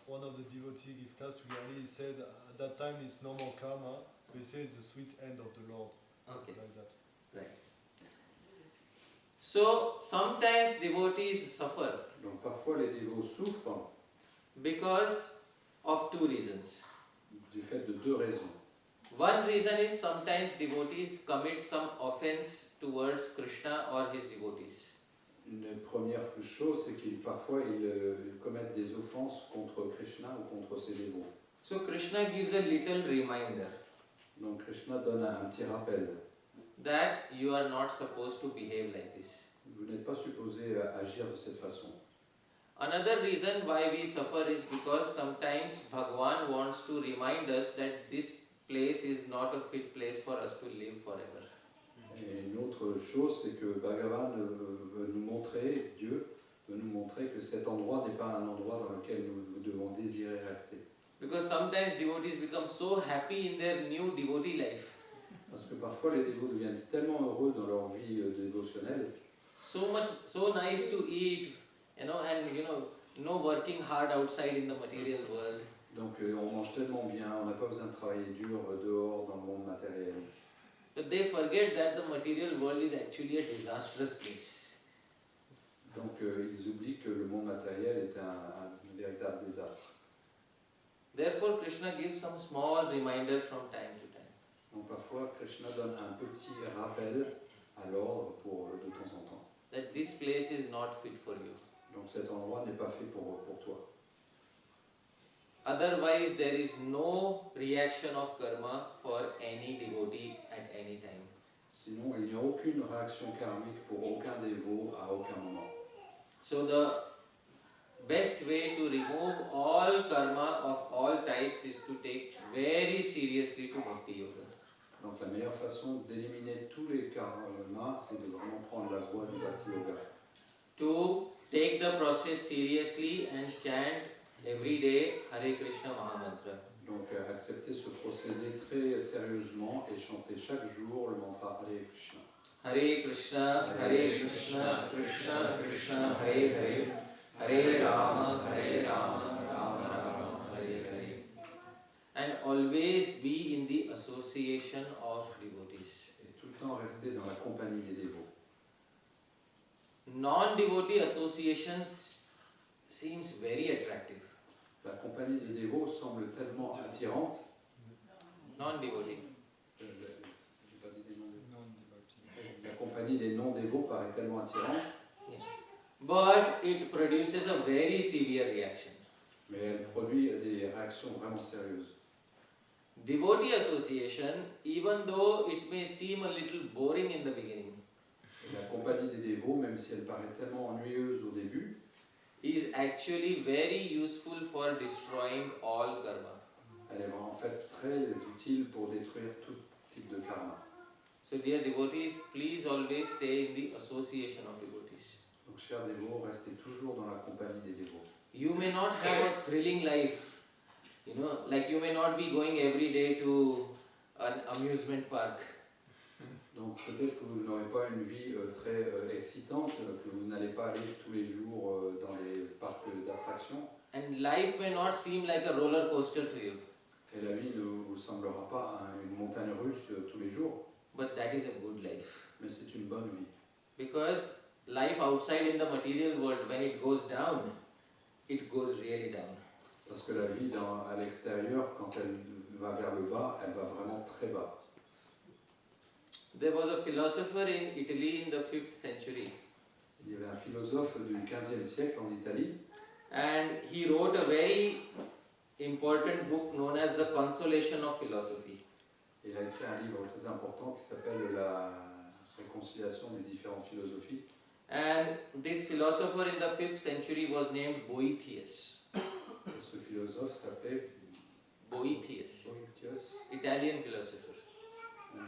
one of the devotee give class really said at that time it's no more karma. They say it's the sweet end of the Lord. Okay. Like that. Right. So sometimes devotees suffer Donc parfois les dévots souffrent because of two reasons. du fait de deux raisons. One reason is sometimes devotees commit some offense towards Krishna or his devotees. Une première chose, c'est qu'ils parfois ils commettent des offenses contre Krishna ou contre ses dévots. So Krishna gives a little reminder Donc Krishna donne un petit rappel. that you are not supposed to behave like this. Vous n'êtes pas supposé agir de cette façon. Another reason why we suffer is because sometimes Bhagavan wants to remind us that this place is not a fit place for us to live forever. Et une autre chose, c'est que Bhagavan veut nous montrer, Dieu veut nous montrer que cet endroit n'est pas un endroit dans lequel nous devons désirer rester. Because sometimes devotees become so happy in their new devotee life, Parce que parfois les dévots deviennent tellement heureux dans leur vie dévotionnelle, so nice to eat, and no working hard outside in the material world. donc on mange tellement bien, on n'a pas besoin de travailler dur dehors dans le monde matériel. But they forget that the material world is actually a disastrous place. Donc ils oublient que le monde matériel est un véritable désastre. Therefore, Krishna gives some small reminder from time to time. Donc parfois Krishna donne un petit rappel à l'ordre de temps en temps. That this place is not fit for you. Donc cet endroit n'est pas fait pour toi. Otherwise, there is no reaction of karma for any devotee at any time. Sinon, il n'y a aucune réaction karmique pour aucun dévot à aucun moment. So the best way to remove all karma of all types is to take very seriously to Bhakti Yoga. Donc la meilleure façon d'éliminer tous les karmas, c'est de vraiment prendre la voie du Bhakti Yoga. To take the process seriously and chant every day Hare Krishna Mahamantra. Donc accepter ce procédé très sérieusement et chanter chaque jour le mantra Hare Krishna. Hare Krishna, Krishna Krishna, Hare Hare, Hare Rama, Rama Rama, Hare Hare. And always be in the association of devotees. Et tout le temps rester dans la compagnie des dévots. Non-devotee association seems very attractive. La compagnie des dévots semble tellement attirante. Non-devotee. J'ai pas dit des non-dévots. La compagnie des non-dévots paraît tellement attirante. But it produces a very severe reaction. Mais elle produit des réactions vraiment sérieuses. Devotee association, even though it may seem a little boring in the beginning, Et la compagnie des dévots, même si elle paraît tellement ennuyeuse au début, is actually very useful for destroying all karma. elle est en fait très utile pour détruire tout type de karma. So dear devotees, please always stay in the association of devotees. Donc chers dévots, restez toujours dans la compagnie des dévots. You may not have a thrilling life, like you may not be going every day to an amusement park. Donc peut-être que vous n'aurez pas une vie très excitante, que vous n'allez pas aller tous les jours dans les parcs d'attractions. And life may not seem like a roller coaster to you, Et la vie ne vous semblera pas une montagne russe tous les jours, but that is a good life. mais c'est une bonne vie. Because life outside in the material world, when it goes down, it goes really down. Parce que la vie à l'extérieur, quand elle va vers le bas, elle va vraiment très bas. There was a philosopher in Italy in the 5th century, Il y avait un philosophe du XVe siècle en Italie, and he wrote a very important book known as The Consolation of Philosophy. Il a écrit un livre très important qui s'appelle La réconciliation des différentes philosophies. And this philosopher in the 5th century was named Boethius. Ce philosophe s'appelait Boethius, Boethius, Italian philosopher. un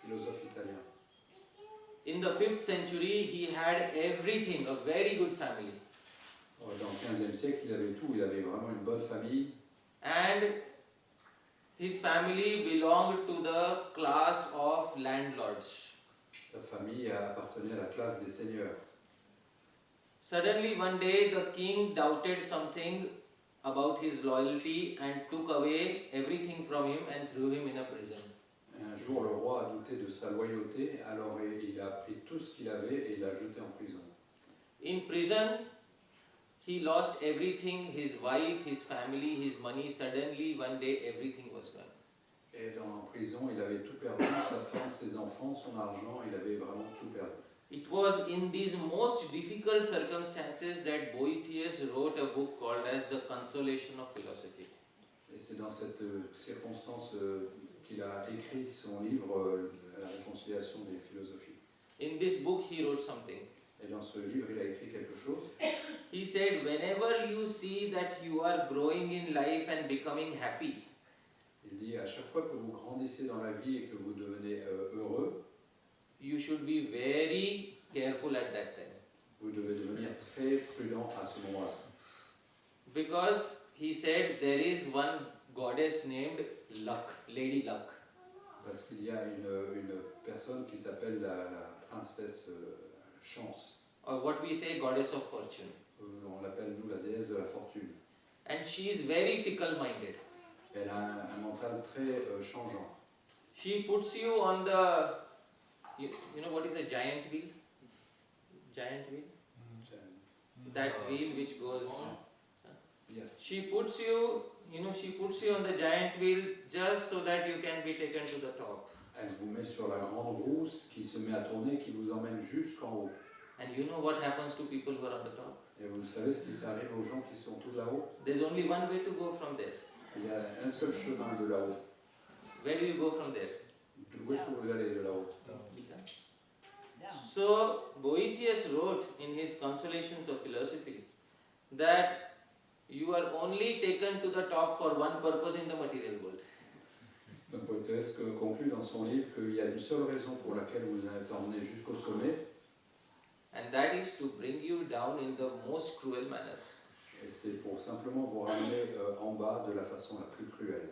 philosophe italien. In the 5th century, he had everything, a very good family. Dans le 15e siècle, il avait tout. Il avait vraiment une bonne famille. And his family belonged to the class of landlords. Sa famille appartenait à la classe des seigneurs. Suddenly one day the king doubted something about his loyalty and took away everything from him and threw him in a prison. Un jour, le roi a douté de sa loyauté, alors il a pris tout ce qu'il avait et il l'a jeté en prison. In prison, he lost everything, his wife, his family, his money. Suddenly one day everything was gone. Et en prison, il avait tout perdu, sa femme, ses enfants, son argent, il avait vraiment tout perdu. It was in these most difficult circumstances that Boethius wrote a book called as The Consolation of Philosophy. Et c'est dans cette circonstance qu'il a écrit son livre, La réconciliation des philosophies. In this book he wrote something. Et dans ce livre, il a écrit quelque chose. He said, whenever you see that you are growing in life and becoming happy, Il dit, à chaque fois que vous grandissez dans la vie et que vous devenez heureux, you should be very careful at that time. vous devez devenir très prudent à ce moment-là. Because he said there is one goddess named Luck, Lady Luck. Parce qu'il y a une personne qui s'appelle la princesse Chance. Or what we say goddess of fortune. On l'appelle, nous, la déesse de la fortune. And she is very fickle-minded. Elle a un mental très changeant. She puts you on the, you know what is a giant wheel? Giant wheel? That wheel which goes. Yes. She puts you, she puts you on the giant wheel just so that you can be taken to the top. Elle vous met sur la grande roue qui se met à tourner, qui vous emmène jusqu'en haut. And you know what happens to people who are on the top? Et vous savez ce qui arrive aux gens qui sont tout là-haut? There's only one way to go from there. Il y a un seul chemin de là-haut. Where do you go from there? Où est-ce que vous allez de là-haut? So Boethius wrote in his Consolations of Philosophy that you are only taken to the top for one purpose in the material world. Donc Boethius conclut dans son livre qu'il y a une seule raison pour laquelle vous êtes emmené jusqu'au sommet, And that is to bring you down in the most cruel manner. et c'est pour simplement vous ramener en bas de la façon la plus cruelle.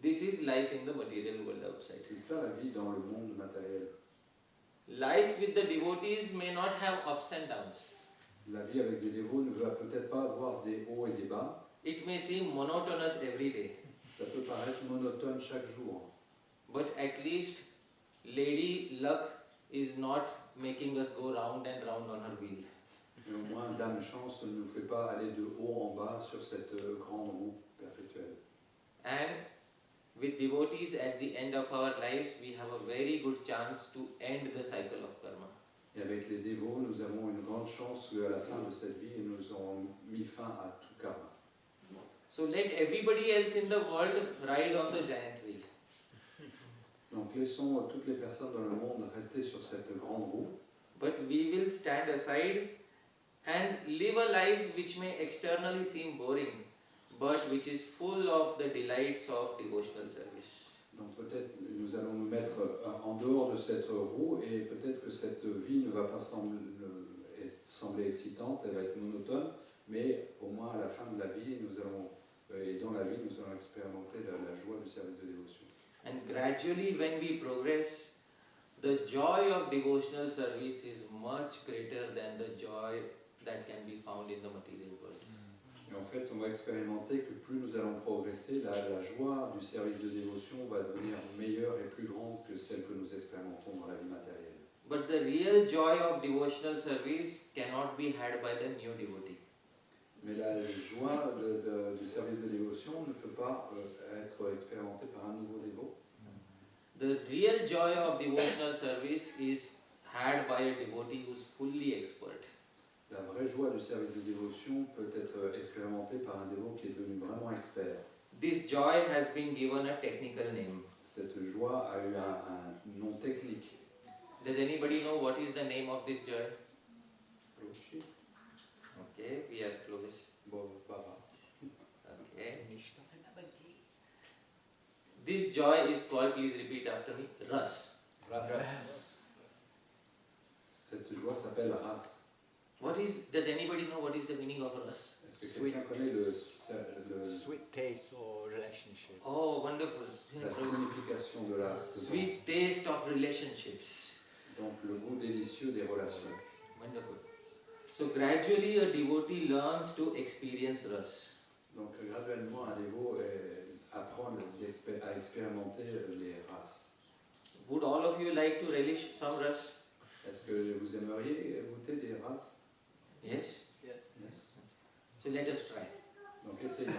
This is life in the material world outside. C'est ça la vie dans le monde matériel. Life with the devotees may not have ups and downs. La vie avec des dévots ne va peut-être pas avoir des hauts et des bas. It may seem monotonous every day, Ça peut paraître monotone chaque jour. but at least Lady Luck is not making us go round and round on her wheel. Mais au moins, Dame Chance ne nous fait pas aller de haut en bas sur cette grande roue perpétuelle. And with devotees at the end of our lives, we have a very good chance to end the cycle of karma. Et avec les dévots, nous avons une grande chance qu'à la fin de cette vie, nous aurons mis fin à tout karma. So let everybody else in the world ride on the giant wheel. Donc laissons toutes les personnes dans le monde rester sur cette grande roue, But we will stand aside and live a life which may externally seem boring, but which is full of the delights of devotional service. donc peut-être nous allons nous mettre en dehors de cette roue et peut-être que cette vie ne va pas sembler excitante, elle va être monotone, mais au moins à la fin de la vie, nous allons, et dans la vie, nous allons expérimenter la joie du service de dévotion. And gradually, when we progress, the joy of devotional service is much greater than the joy that can be found in the material world. Et en fait, on va expérimenter que plus nous allons progresser, la joie du service de dévotion va devenir meilleure et plus grande que celle que nous expérimentons dans la vie matérielle. But the real joy of devotional service cannot be had by the new devotee. Mais la joie du service de dévotion ne peut pas être expérimentée par un nouveau dévot. The real joy of devotional service is had by a devotee who is fully expert. La vraie joie du service de dévotion peut être expérimentée par un dévot qui est devenu vraiment expert. This joy has been given a technical name. Cette joie a eu un nom technique. Does anybody know what is the name of this joy? Okay, we are close. Okay. This joy is called, please repeat after me, ras. Cette joie s'appelle ras. Does anybody know what is the meaning of ras? Est-ce que quelqu'un connaît Sweet taste or relationship. Oh, wonderful. la signification de ras? Sweet taste of relationships. Donc le goût délicieux des relations. Wonderful. So gradually a devotee learns to experience ras. Donc graduellement un dévot apprend à expérimenter les ras. Would all of you like to relish some ras? Est-ce que vous aimeriez goûter des ras? Yes? Yes. So let us try. Donc essayons.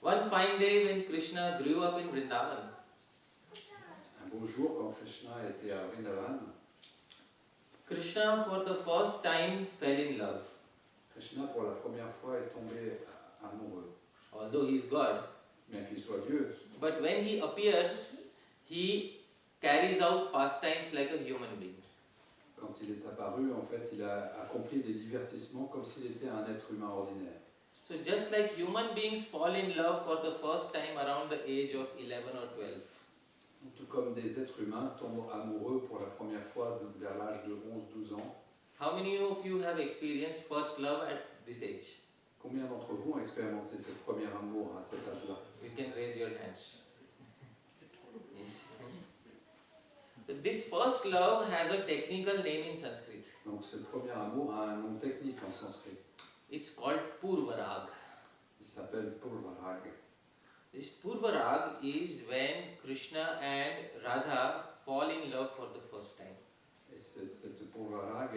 One fine day when Krishna grew up in Vrindavan, Un beau jour quand Krishna était à Vrindavan, Krishna for the first time fell in love. Krishna pour la première fois est tombé amoureux, Although he is God, bien qu'il soit Dieu. but when he appears, he carries out pastimes like a human being. Quand il est apparu, en fait, il a accompli des divertissements comme s'il était un être humain ordinaire. So just like human beings fall in love for the first time around the age of 11 or 12, Tout comme des êtres humains tombent amoureux pour la première fois vers l'âge de 11-12 ans. how many of you have experienced first love at this age? Combien d'entre vous ont expérimenté ce premier amour à cet âge-là? You can raise your hands. Yes. This first love has a technical name in Sanskrit. Donc ce premier amour a un nom technique en sanskrit. It's called Purvarag. Il s'appelle Purvarag. This Purvarag is when Krishna and Radha fall in love for the first time. Et cette Purvarag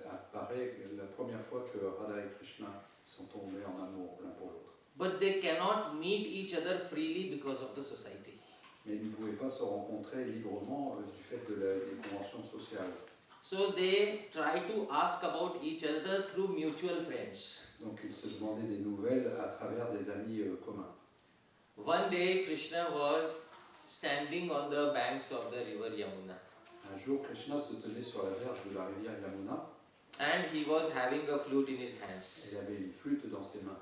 apparaît la première fois que Radha et Krishna sont tombés en amour l'un pour l'autre. But they cannot meet each other freely because of the society. Mais ils ne pouvaient pas se rencontrer librement du fait des conventions sociales. So they try to ask about each other through mutual friends. Donc ils se demandaient des nouvelles à travers des amis communs. One day Krishna was standing on the banks of the river Yamuna Un jour, Krishna se tenait sur la berge de la rivière Yamuna and he was having a flute in his hands. et il avait une flûte dans ses mains.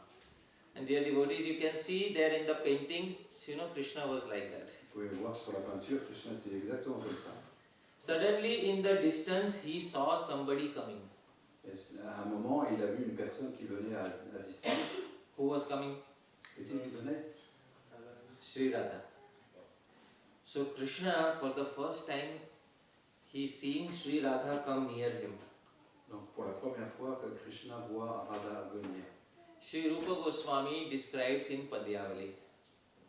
And dear devotees, you can see there in the painting, Krishna was like that. Vous pouvez voir sur la peinture, Krishna était exactement comme ça. Suddenly in the distance he saw somebody coming. Et à un moment, il a vu une personne qui venait à distance. Who was coming? Et qui venait? Sri Radha. So Krishna, for the first time, he seeing Sri Radha come near him. Donc pour la première fois que Krishna voit Radha venir. Sri Rupa Goswami describes in Padyavali.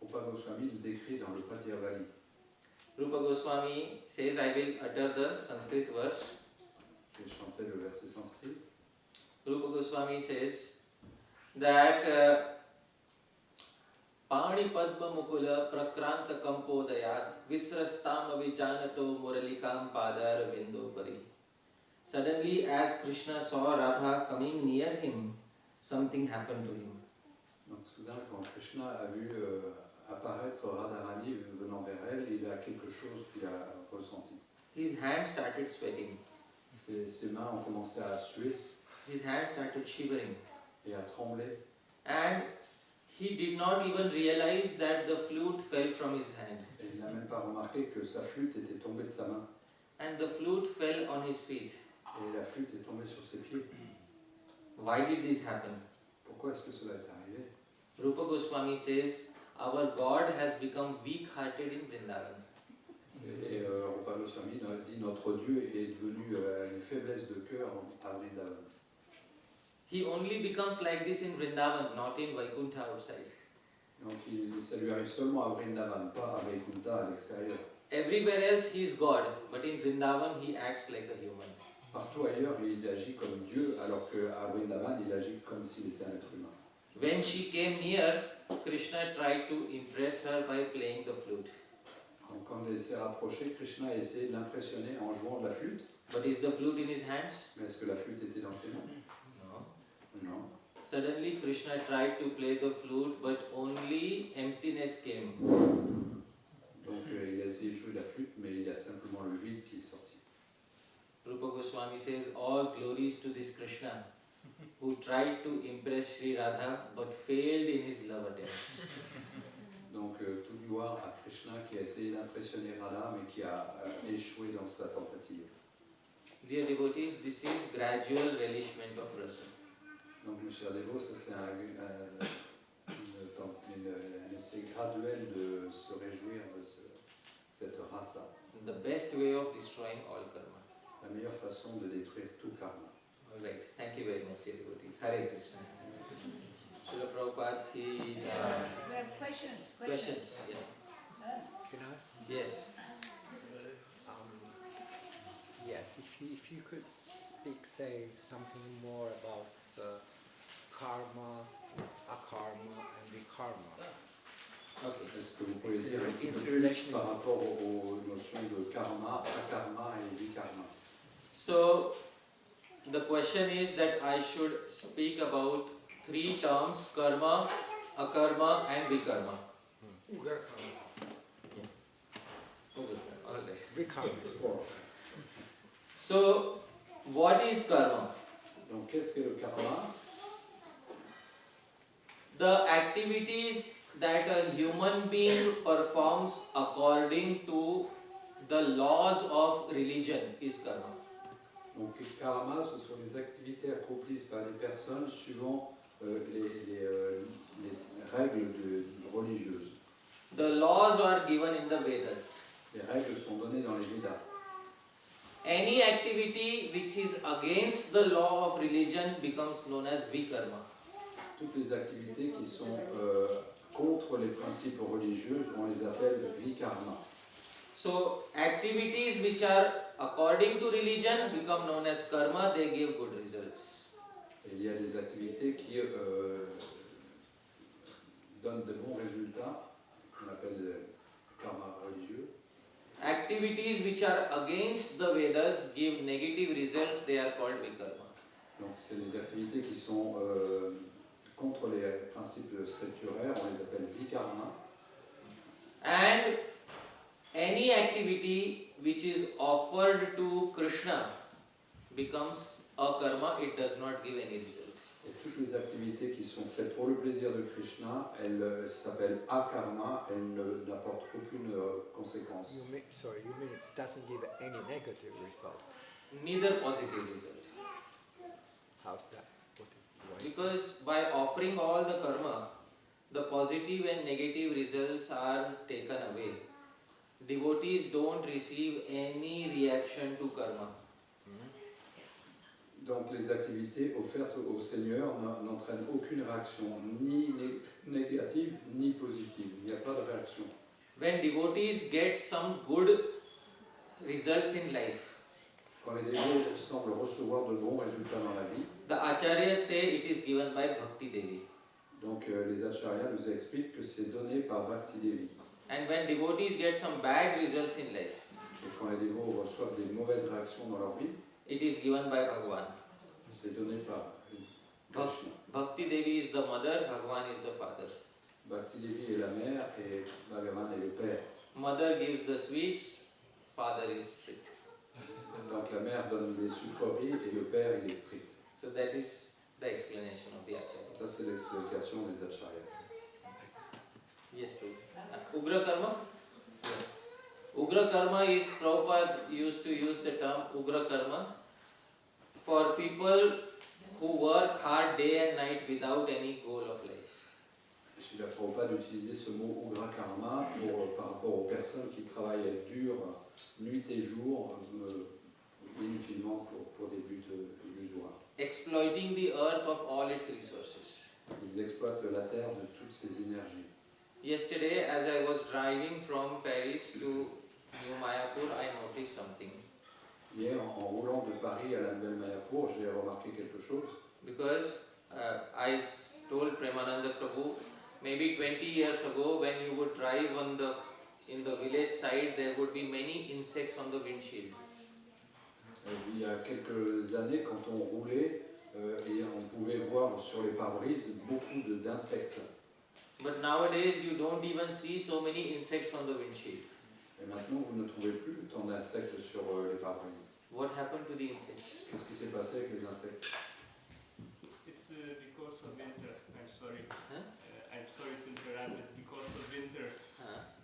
Rupa Goswami le décrit dans le Padyavali. Rupa Goswami says, I will utter the Sanskrit verse. Il chantait le verset sanskrit. Rupa Goswami says that Pani Padma Mukula Prakranta Kampodayat Visrastam Avijanato Muralikam Padar Vindopari. Suddenly, as Krishna saw Radha coming near him, something happened to him. Donc soudain, quand Krishna a vu apparaître Radharani venant vers elle, il a quelque chose qu'il a ressenti. His hands started sweating. Ses mains ont commencé à suer His hands started shivering. et à trembler. And he did not even realize that the flute fell from his hand. Et il n'a même pas remarqué que sa flûte était tombée de sa main. And the flute fell on his feet. Et la flûte est tombée sur ses pieds. Why did this happen? Pourquoi est-ce que cela est arrivé? Rupa Goswami says, our God has become weak-hearted in Vrindavan. Et Rupa Goswami dit notre Dieu est devenu une faiblesse de cœur à Vrindavan. He only becomes like this in Vrindavan, not in Vaikuntha outside. Donc ça lui arrive seulement à Vrindavan, pas à Vaikuntha à l'extérieur. Everywhere else he is God, but in Vrindavan he acts like a human. Partout ailleurs, il agit comme Dieu, alors qu'à Vrindavan, il agit comme s'il était un être humain. When she came near, Krishna tried to impress her by playing the flute. Quand Donc quand il s'est rapproché, Krishna a essayé de l'impressionner en jouant de la flûte. But is the flute in his hands? Mais est-ce que la flûte était dans ses mains? No. Non. Suddenly Krishna tried to play the flute, but only emptiness came. Donc il a essayé de jouer de la flûte, mais il y a simplement le vide qui est sorti. Rupa Goswami says, all glories to this Krishna, who tried to impress Sri Radha, but failed in his love attempts. Donc toute gloire à Krishna qui a essayé d'impressionner Radha, mais qui a échoué dans sa tentative. Dear devotees, this is gradual relishment of rasa. Donc mes chers dévots, ça c'est un essai graduel de se réjouir de cette rasa. The best way of destroying all karma. La meilleure façon de détruire tout karma. All right, thank you very much, dear devotees. Hare Krishna. Srila Prabhupada ki jai. We have questions. Questions? Yeah. Can I? Yes. Yes, if you could say something more about karma, akarma, and vikarma. Okay. Est-ce que vous pouvez dire un petit peu plus par rapport aux notions de karma, akarma et vikarma? So, the question is that I should speak about three terms: karma, akarma, and vikarma. Ugar Okay. All right. Vikarma. So, what is karma? Donc qu'est-ce que le karma? The activities that a human being performs according to the laws of religion is karma. Donc le karma, ce sont les activités accomplies par les personnes suivant les règles religieuses. The laws are given in the Vedas. Les règles sont données dans les Védas. Any activity which is against the law of religion becomes known as vikarma. Toutes les activités qui sont contre les principes religieux, on les appelle vikarma. So, activities which are according to religion become known as karma, they give good results. Et il y a des activités qui donnent de bons résultats, qu'on appelle karma religieux. Activities which are against the Vedas give negative results, they are called vikarma. Donc c'est les activités qui sont contre les principes scripturaires, on les appelle vikarma. And any activity which is offered to Krishna becomes a karma, it does not give any result. Et toutes les activités qui sont faites pour le plaisir de Krishna, elles s'appellent akarma, elles n'apportent aucune conséquence. You mean it doesn't give any negative result? Neither positive result. How's that? Why is Because by offering all the karma, the positive and negative results are taken away. Devotees don't receive any reaction to karma. Donc les activités offertes au Seigneur n'entraînent aucune réaction, ni négative ni positive. Il n'y a pas de réaction. When devotees get some good results in life, Quand les dévots semblent recevoir de bons résultats dans la vie, the acharyas say it is given by Bhakti Devi. donc les acharyas nous expliquent que c'est donné par Bhakti Devi. And when devotees get some bad results in life, Et quand les dévots reçoivent des mauvaises réactions dans leur vie, it is given by Bhagavan. c'est donné par Krishna. Bhakti Devi is the mother, Bhagavan is the father. Bhakti Devi est la mère et Bhagavan est le père. Mother gives the sweets, father is strict. Donc la mère donne des sucreries et le père il est strict. So that is the explanation of the acharyas. Ça c'est l'explication des acharyas. Yes, true. Ugra karma? Ugra karma is, Prabhupada used to use the term Ugra karma for people who work hard day and night without any goal of life. Srila Prabhupada utilisait ce mot Ugra Karma par rapport aux personnes qui travaillent dur, nuit et jour, inutilement pour des buts illusoires. Exploiting the earth of all its resources. Ils exploitent la terre de toutes ses énergies. Yesterday, as I was driving from Paris to New Mayapur, I noticed something. Hier, en roulant de Paris à la Nouvelle Mayapur, j'ai remarqué quelque chose. Because I told Premananda Prabhu, maybe 20 years ago, when you would drive on the in the village side there would be many insects on the windshield. Il y a quelques années, quand on roulait, et on pouvait voir sur les pare-brises beaucoup d'insectes. But nowadays you don't even see so many insects on the windshield. Et maintenant, vous ne trouvez plus tant d'insectes sur les pare-brises. What happened to the insects? Qu'est-ce qui s'est passé avec les insectes? It's because of winter. I'm sorry. Huh? I'm sorry to interrupt. It's because of winter.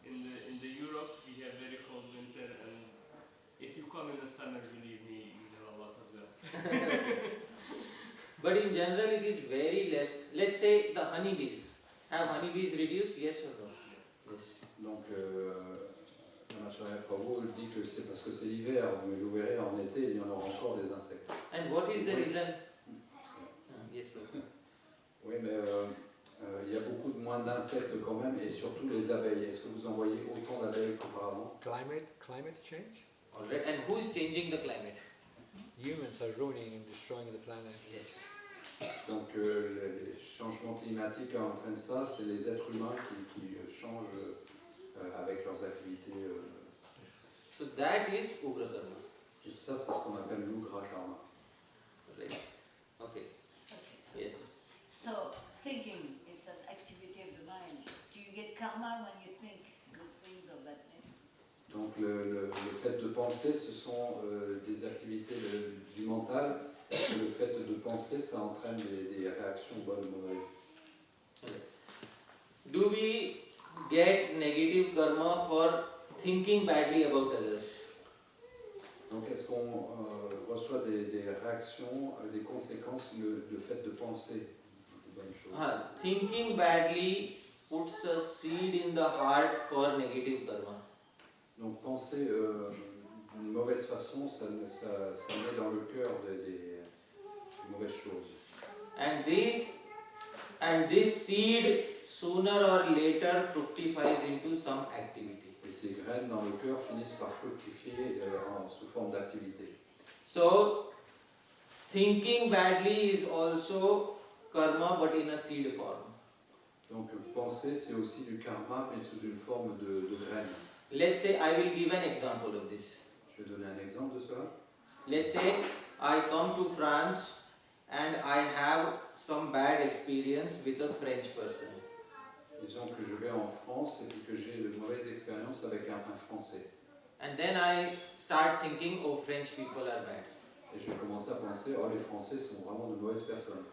In the Europe, we have very cold winter, and if you come in the summer, believe me, you have a lot of them. But in general it is very less. Let's say the honeybees. Have honeybees reduced? Yes or no? Yes. Donc, Prabhu dit que c'est parce que c'est l'hiver, mais vous verrez en été, il y en aura encore des insectes. And what is the reason? Yes, Prabhu. Oui, mais il y a beaucoup de moins d'insectes quand même, et surtout les abeilles. Est-ce que vous en voyez autant d'abeilles qu'auparavant? Climate change? All right. And who is changing the climate? Humans are ruining and destroying the planet. Yes. Donc les changements climatiques entraînent ça, c'est les êtres humains qui changent avec leurs activités. So that is Ugra Karma. Et ça, c'est ce qu'on appelle l'Ugra Karma. Right. Okay. Okay. Yes. So, thinking is an activity of the mind. Do you get karma when you think good things or bad things? Donc le fait de penser, ce sont des activités du mental. Et le fait de penser, ça entraîne des réactions bonnes ou mauvaises. Do we get negative karma for thinking badly about others? Donc est-ce qu'on reçoit des réactions, des conséquences, le fait de penser de bonnes choses? Thinking badly puts a seed in the heart for negative karma. Donc penser d'une mauvaise façon, ça met dans le cœur des mauvaises choses. And this seed sooner or later fructifies into some activity. Et ces graines dans le cœur finissent par fructifier sous forme d'activité. So thinking badly is also karma but in a seed form. Donc penser, c'est aussi du karma, mais sous une forme de graine. Let's say I will give an example of this. Je vais donner un exemple de cela. Let's say I come to France and I have some bad experience with a French person. Disons que je vais en France et puis que j'ai de mauvaises expériences avec un Français. And then I start thinking, oh, French people are bad. Et je commence à penser, oh, les Français sont vraiment de mauvaises personnes.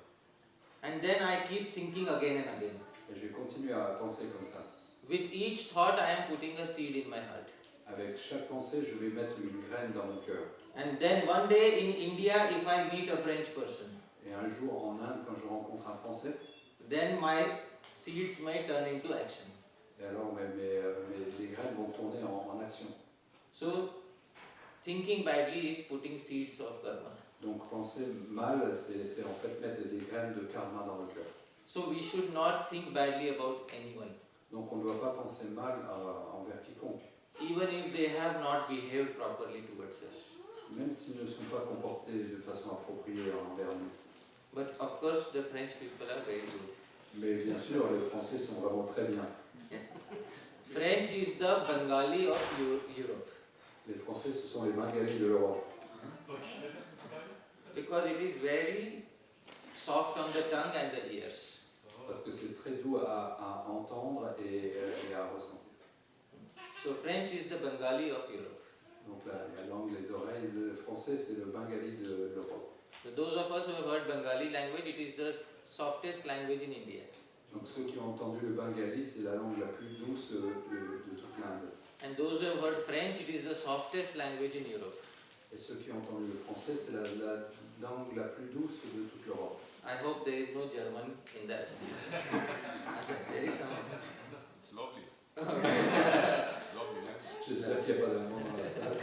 And then I keep thinking again and again. Et je continue à penser comme ça. With each thought I am putting a seed in my heart. Avec chaque pensée, je vais mettre une graine dans mon cœur. And then one day in India, if I meet a French person, Et un jour en Inde, quand je rencontre un Français, then my seeds may turn into action. et alors les graines vont tourner en action. So, thinking badly is putting seeds of karma. Donc penser mal, c'est en fait mettre des graines de karma dans le cœur. So, we should not think badly about anyone, Donc on ne doit pas penser mal envers quiconque, even if they have not behaved properly towards us. même s'ils ne sont pas comportés de façon appropriée envers nous. But of course, the French people are very good. Mais bien sûr, les Français sont vraiment très bien. French is the Bengali of Europe Les Français, ce sont les Bengalis de l'Europe. because it is very soft on the tongue and the ears. Parce que c'est très doux à entendre et à ressentir. So French is the Bengali of Europe. Donc la langue, les oreilles, le français, c'est le Bengali de l'Europe. So those of us who have heard Bengali language, it is the softest language in India. Donc ceux qui ont entendu le Bengali, c'est la langue la plus douce de toute l'Inde. And those who have heard French, it is the softest language in Europe. Et ceux qui ont entendu le français, c'est la langue la plus douce de toute l'Europe. I hope there is no German in that. There is some. It's lovely. Lovely language. J'espère qu'il n'y a pas d'allemand dans la salle.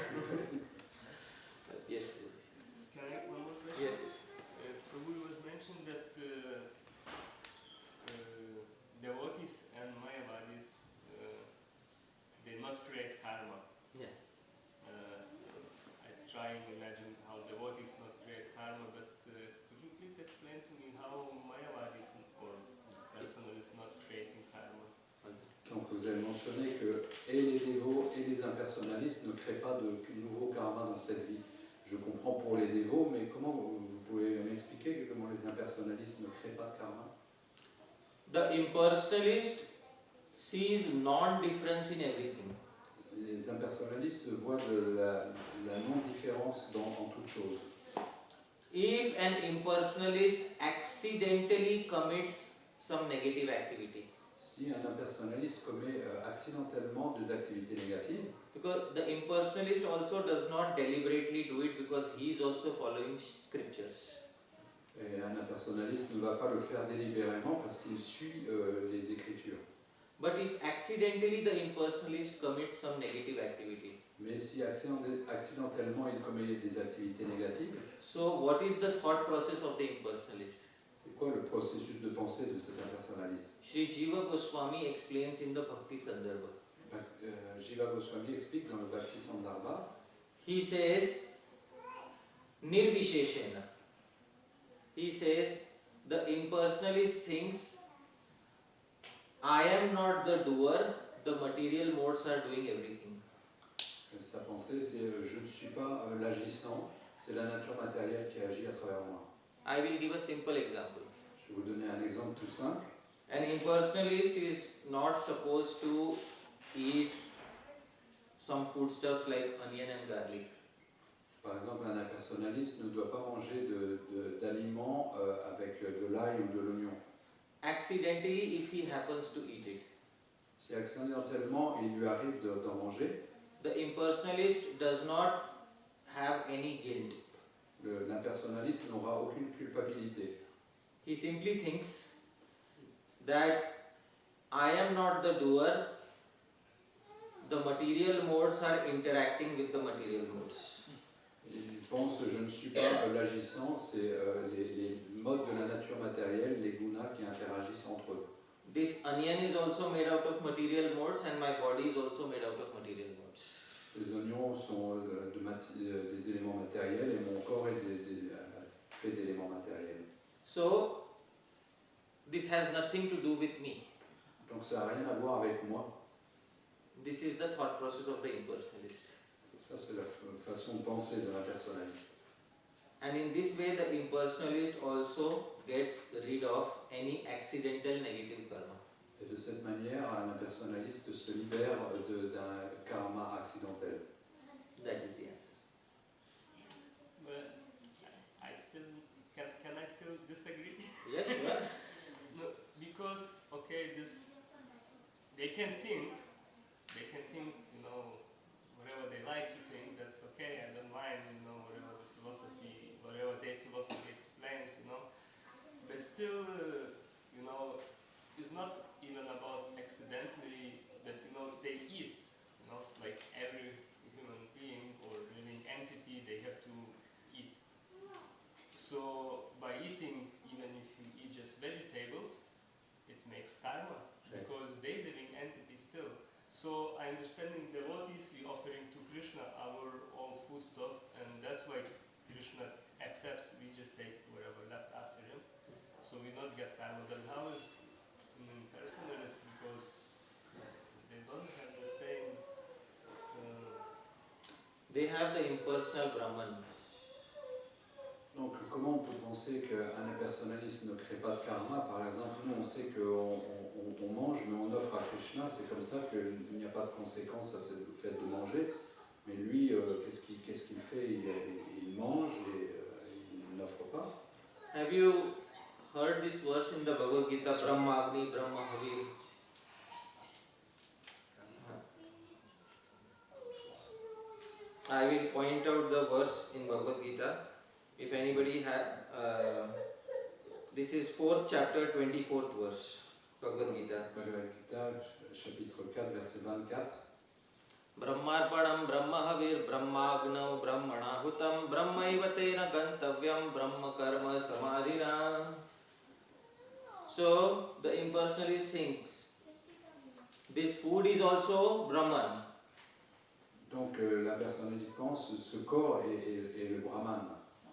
Yes. Can I have one more question? Yes. Prabhu was mentioned that devotees and Mayavadis they not create karma. Yeah. I try and imagine how devotees not create karma, but could you please explain to me how Mayavadis or person who is not creating karma? Donc vous vous avez mentionné que et les dévots et les impersonnalistes ne créent pas de nouveau karma dans cette vie. Je comprends pour les dévots, mais comment vous pouvez m'expliquer comment les impersonnalistes ne créent pas de karma? The impersonalist sees non-difference in everything. Les impersonnalistes voient la non-différence en toute chose. If an impersonalist accidentally commits some negative activity, Si un impersonnaliste commet accidentellement des activités négatives, because the impersonalist also does not deliberately do it because he is also following scriptures. et un impersonnaliste ne va pas le faire délibérément parce qu'il suit les Écritures. But if accidentally the impersonalist commits some negative activity, Mais si accidentellement il commet des activités négatives, so what is the thought process of the impersonalist? c'est quoi le processus de pensée de cet impersonnaliste? Sri Jiva Goswami explains in the Bhakti Sandarbha. Jiva Goswami explique dans le Bhakti Sandarbha, He says, Nirvisheshena. He says, the impersonalist thinks, I am not the doer, the material modes are doing everything. sa pensée c'est je ne suis pas l'agissant, c'est la nature matérielle qui agit à travers moi. I will give a simple example. Je vais vous donner un exemple tout simple. An impersonalist is not supposed to eat some foodstuffs like onion and garlic. Par exemple, un impersonnaliste ne doit pas manger d'aliments avec de l'ail ou de l'oignon. Accidentally, if he happens to eat it, Si accidentellement il lui arrive d'en manger, the impersonalist does not have any guilt. l'impersonnaliste n'aura aucune culpabilité. He simply thinks that I am not the doer, the material modes are interacting with the material modes. Il pense je ne suis pas l'agissant, c'est les modes de la nature matérielle, les gunas qui interagissent entre eux. This onion is also made out of material modes and my body is also made out of material modes. Ces oignons sont des éléments matériels et mon corps est fait d'éléments matériels. So, this has nothing to do with me. Donc ça n'a rien à voir avec moi. This is the thought process of the impersonalist. Ça c'est la façon de penser de l'impersonnaliste. And in this way, the impersonalist also gets rid of any accidental negative karma. Et de cette manière, un impersonnaliste se libère d'un karma accidentel. That is the answer. But I still can I still disagree? Yes, sure. No, because okay, they can think, you know, whatever they like to think. That's okay. I don't mind, you know, whatever their philosophy explains, you know. But still, you know, it's not even about accidentally that you know they eat, you know, like every human being or living entity, they have to eat. So by eating, even if you eat just vegetables, it makes karma because they living entity still. So I understand in devotees we offering to Krishna our own food stuff, and that's why Krishna accepts. We just take whatever left after him, so we not get karma. Then how is personalist because they don't have the same. They have the impersonal Brahman. Donc comment on peut penser qu'un impersonnaliste ne crée pas de karma? Par exemple, nous on sait qu'on mange mais on offre à Krishna, c'est comme ça qu'il n'y a pas de conséquence à ce fait de manger. Mais lui, qu'est-ce qu'il fait? Il mange et il n'offre pas. Have you heard this verse in the Bhagavad Gita, Brahma Agni, Brahma Havir? I will point out the verse in Bhagavad Gita. If anybody had, this is 4th chapter, 24th verse, Bhagavad Gita. Bhagavad Gita, chapitre 4, verset 24. Brahmarpanam Brahmahavir Brahmagno Brahmanahutam Brahmaivatena Gantavyam Brahma Karma Samadhina. So the impersonalist thinks this food is also Brahman. Donc la personnalité pense ce corps est le Brahman.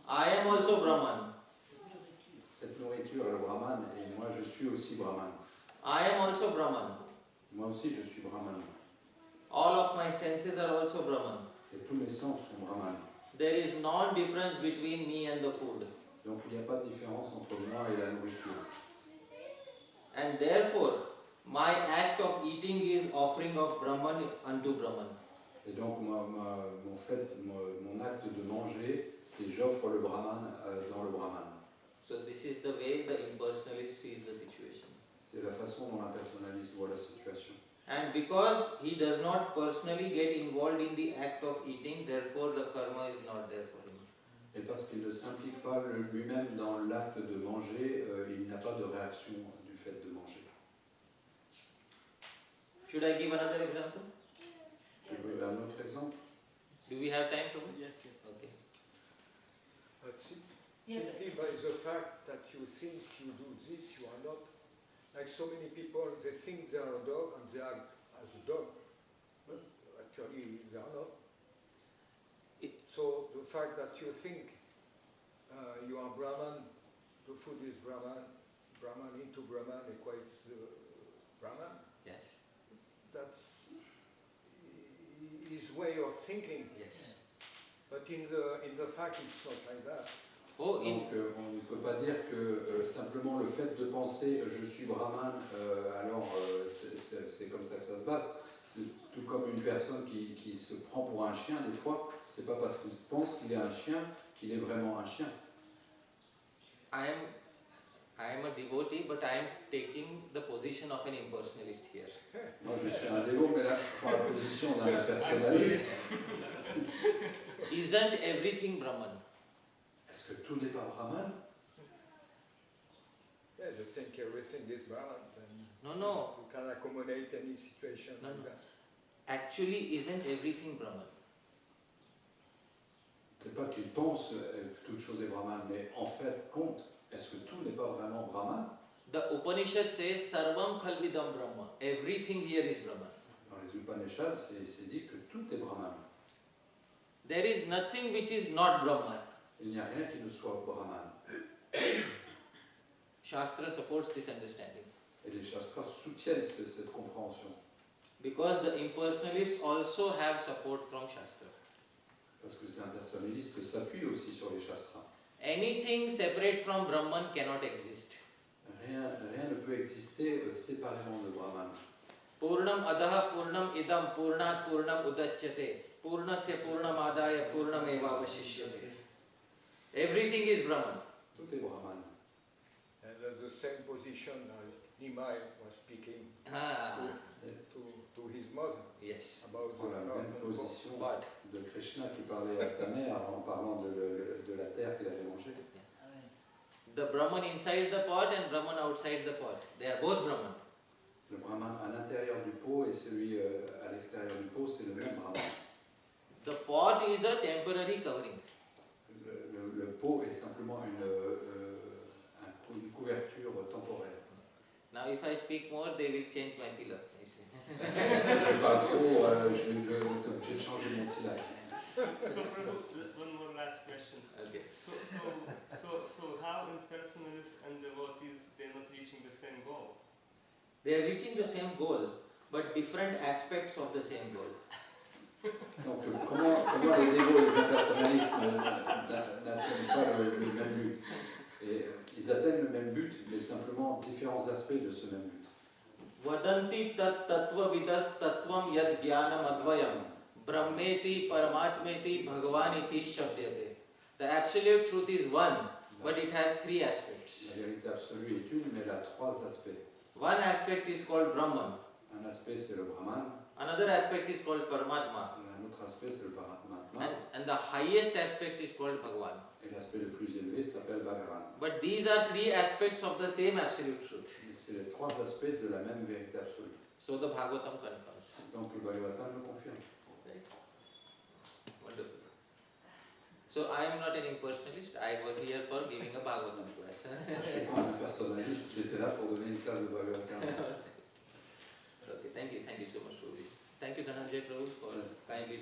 I am also Brahman. Cette nourriture est le Brahman et moi je suis aussi Brahman. I am also Brahman. Moi aussi, je suis Brahman. All of my senses are also Brahman. Et tous mes sens sont Brahman. There is no difference between me and the food. Donc il n'y a pas de différence entre moi et la nourriture. And therefore, my act of eating is offering of Brahman unto Brahman. Et donc mon acte de manger, c'est j'offre le Brahman dans le Brahman. So this is the way the impersonalist sees the situation. C'est la façon dont l'impersonnaliste voit la situation. And because he does not personally get involved in the act of eating, therefore the karma is not there for him. Et parce qu'il ne s'implique pas lui-même dans l'acte de manger, il n'a pas de réaction du fait de manger. Should I give another example? Tu veux un autre exemple? Do we have time, Prabhu? Yes, yes. Okay. Simply by the fact that you think you do this, you are not. Like so many people, they think they are a dog and they act as a dog, but actually they are not. So the fact that you think you are Brahman, the food is Brahman, Brahman into Brahman equates Brahman, Yes. that's his way of thinking. Yes. But in the fact, it's not like that. Oh, Donc on ne peut pas dire que simplement le fait de penser je suis Brahman, alors c'est comme ça que ça se passe. C'est tout comme une personne qui se prend pour un chien, des fois, c'est pas parce qu'il pense qu'il est un chien qu'il est vraiment un chien. I am a devotee, but I am taking the position of an impersonalist here. Moi je suis un dévot, mais là je prends la position d'un personnaliste. Isn't everything Brahman? Est-ce que tout n'est pas Brahman? Yeah, you think everything is Brahman, then No. you can accommodate any situation No, like no. that. Actually, isn't everything Brahman? C'est pas que tu penses que toute chose est Brahman, mais en fait, compte, est-ce que tout n'est pas vraiment Brahman? The Upanishad says, Sarvam Khalvidam Brahma. Everything here is Brahman. Dans les Upanishads, c'est dit que tout est Brahman. There is nothing which is not Brahman. Il n'y a rien qui ne soit Brahman. Shastra supports this understanding. Et les Shastras soutiennent cette compréhension. Because the impersonalists also have support from Shastra. Parce que ces impersonnalistes s'appuient aussi sur les Shastras. Anything separate from Brahman cannot exist. Rien ne peut exister séparément de Brahman. Purnam adaha purnam idam purnat purnam udachyate. Purnasya purnam adaya purnam eva avashishyate. Everything is Brahman. Tout est Brahman. And the same position as Nimai was speaking to his mother Yes. about Dans la the même north and south. position But de Krishna qui parlait à sa mère en parlant de la terre qu'il allait manger. the Brahman inside the pot and Brahman outside the pot, they are both Brahman. Le Brahman à l'intérieur du pot et celui à l'extérieur du pot, c'est le même Brahman. The pot is a temporary covering. Le pot est simplement une couverture temporaire. Now if I speak more, they will change my pillar. You see. Si je parle trop, je vais obligé de changer mon tilak. So Prabhu, one more last question. Okay. So how impersonalists and devotees they're not reaching the same goal? They are reaching the same goal, but different aspects of the same goal. Donc comment les dévots et les impersonnalistes n'atteignent pas le même but? Et ils atteignent le même but, mais simplement différents aspects de ce même but. Vadanti tat tattva vidas tattvam yad jnanam advayam brahmeti paramatmeti bhagavaniti shabdyate. The absolute truth is one, but it has three aspects. La vérité absolue est une, mais elle a trois aspects. One aspect is called Brahman. Un aspect c'est le Brahman, Another aspect is called Paramatma. un autre aspect c'est le Paramatma, And the highest aspect is called Bhagavan. et l'aspect le plus élevé s'appelle Bhagavan. But these are three aspects of the same absolute truth. Et c'est les trois aspects de la même vérité absolue. So the Bhagavatam confirms. Donc le Bhagavatam le confirme. Right? Wonderful. So I am not an impersonalist. I was here for giving a Bhagavatam class. Je ne suis pas un personnaliste, j'étais là pour donner une classe de Bhagavatam. Okay, thank you so much, Prabhu. Thank you, Dhananjay Prabhu, for kindly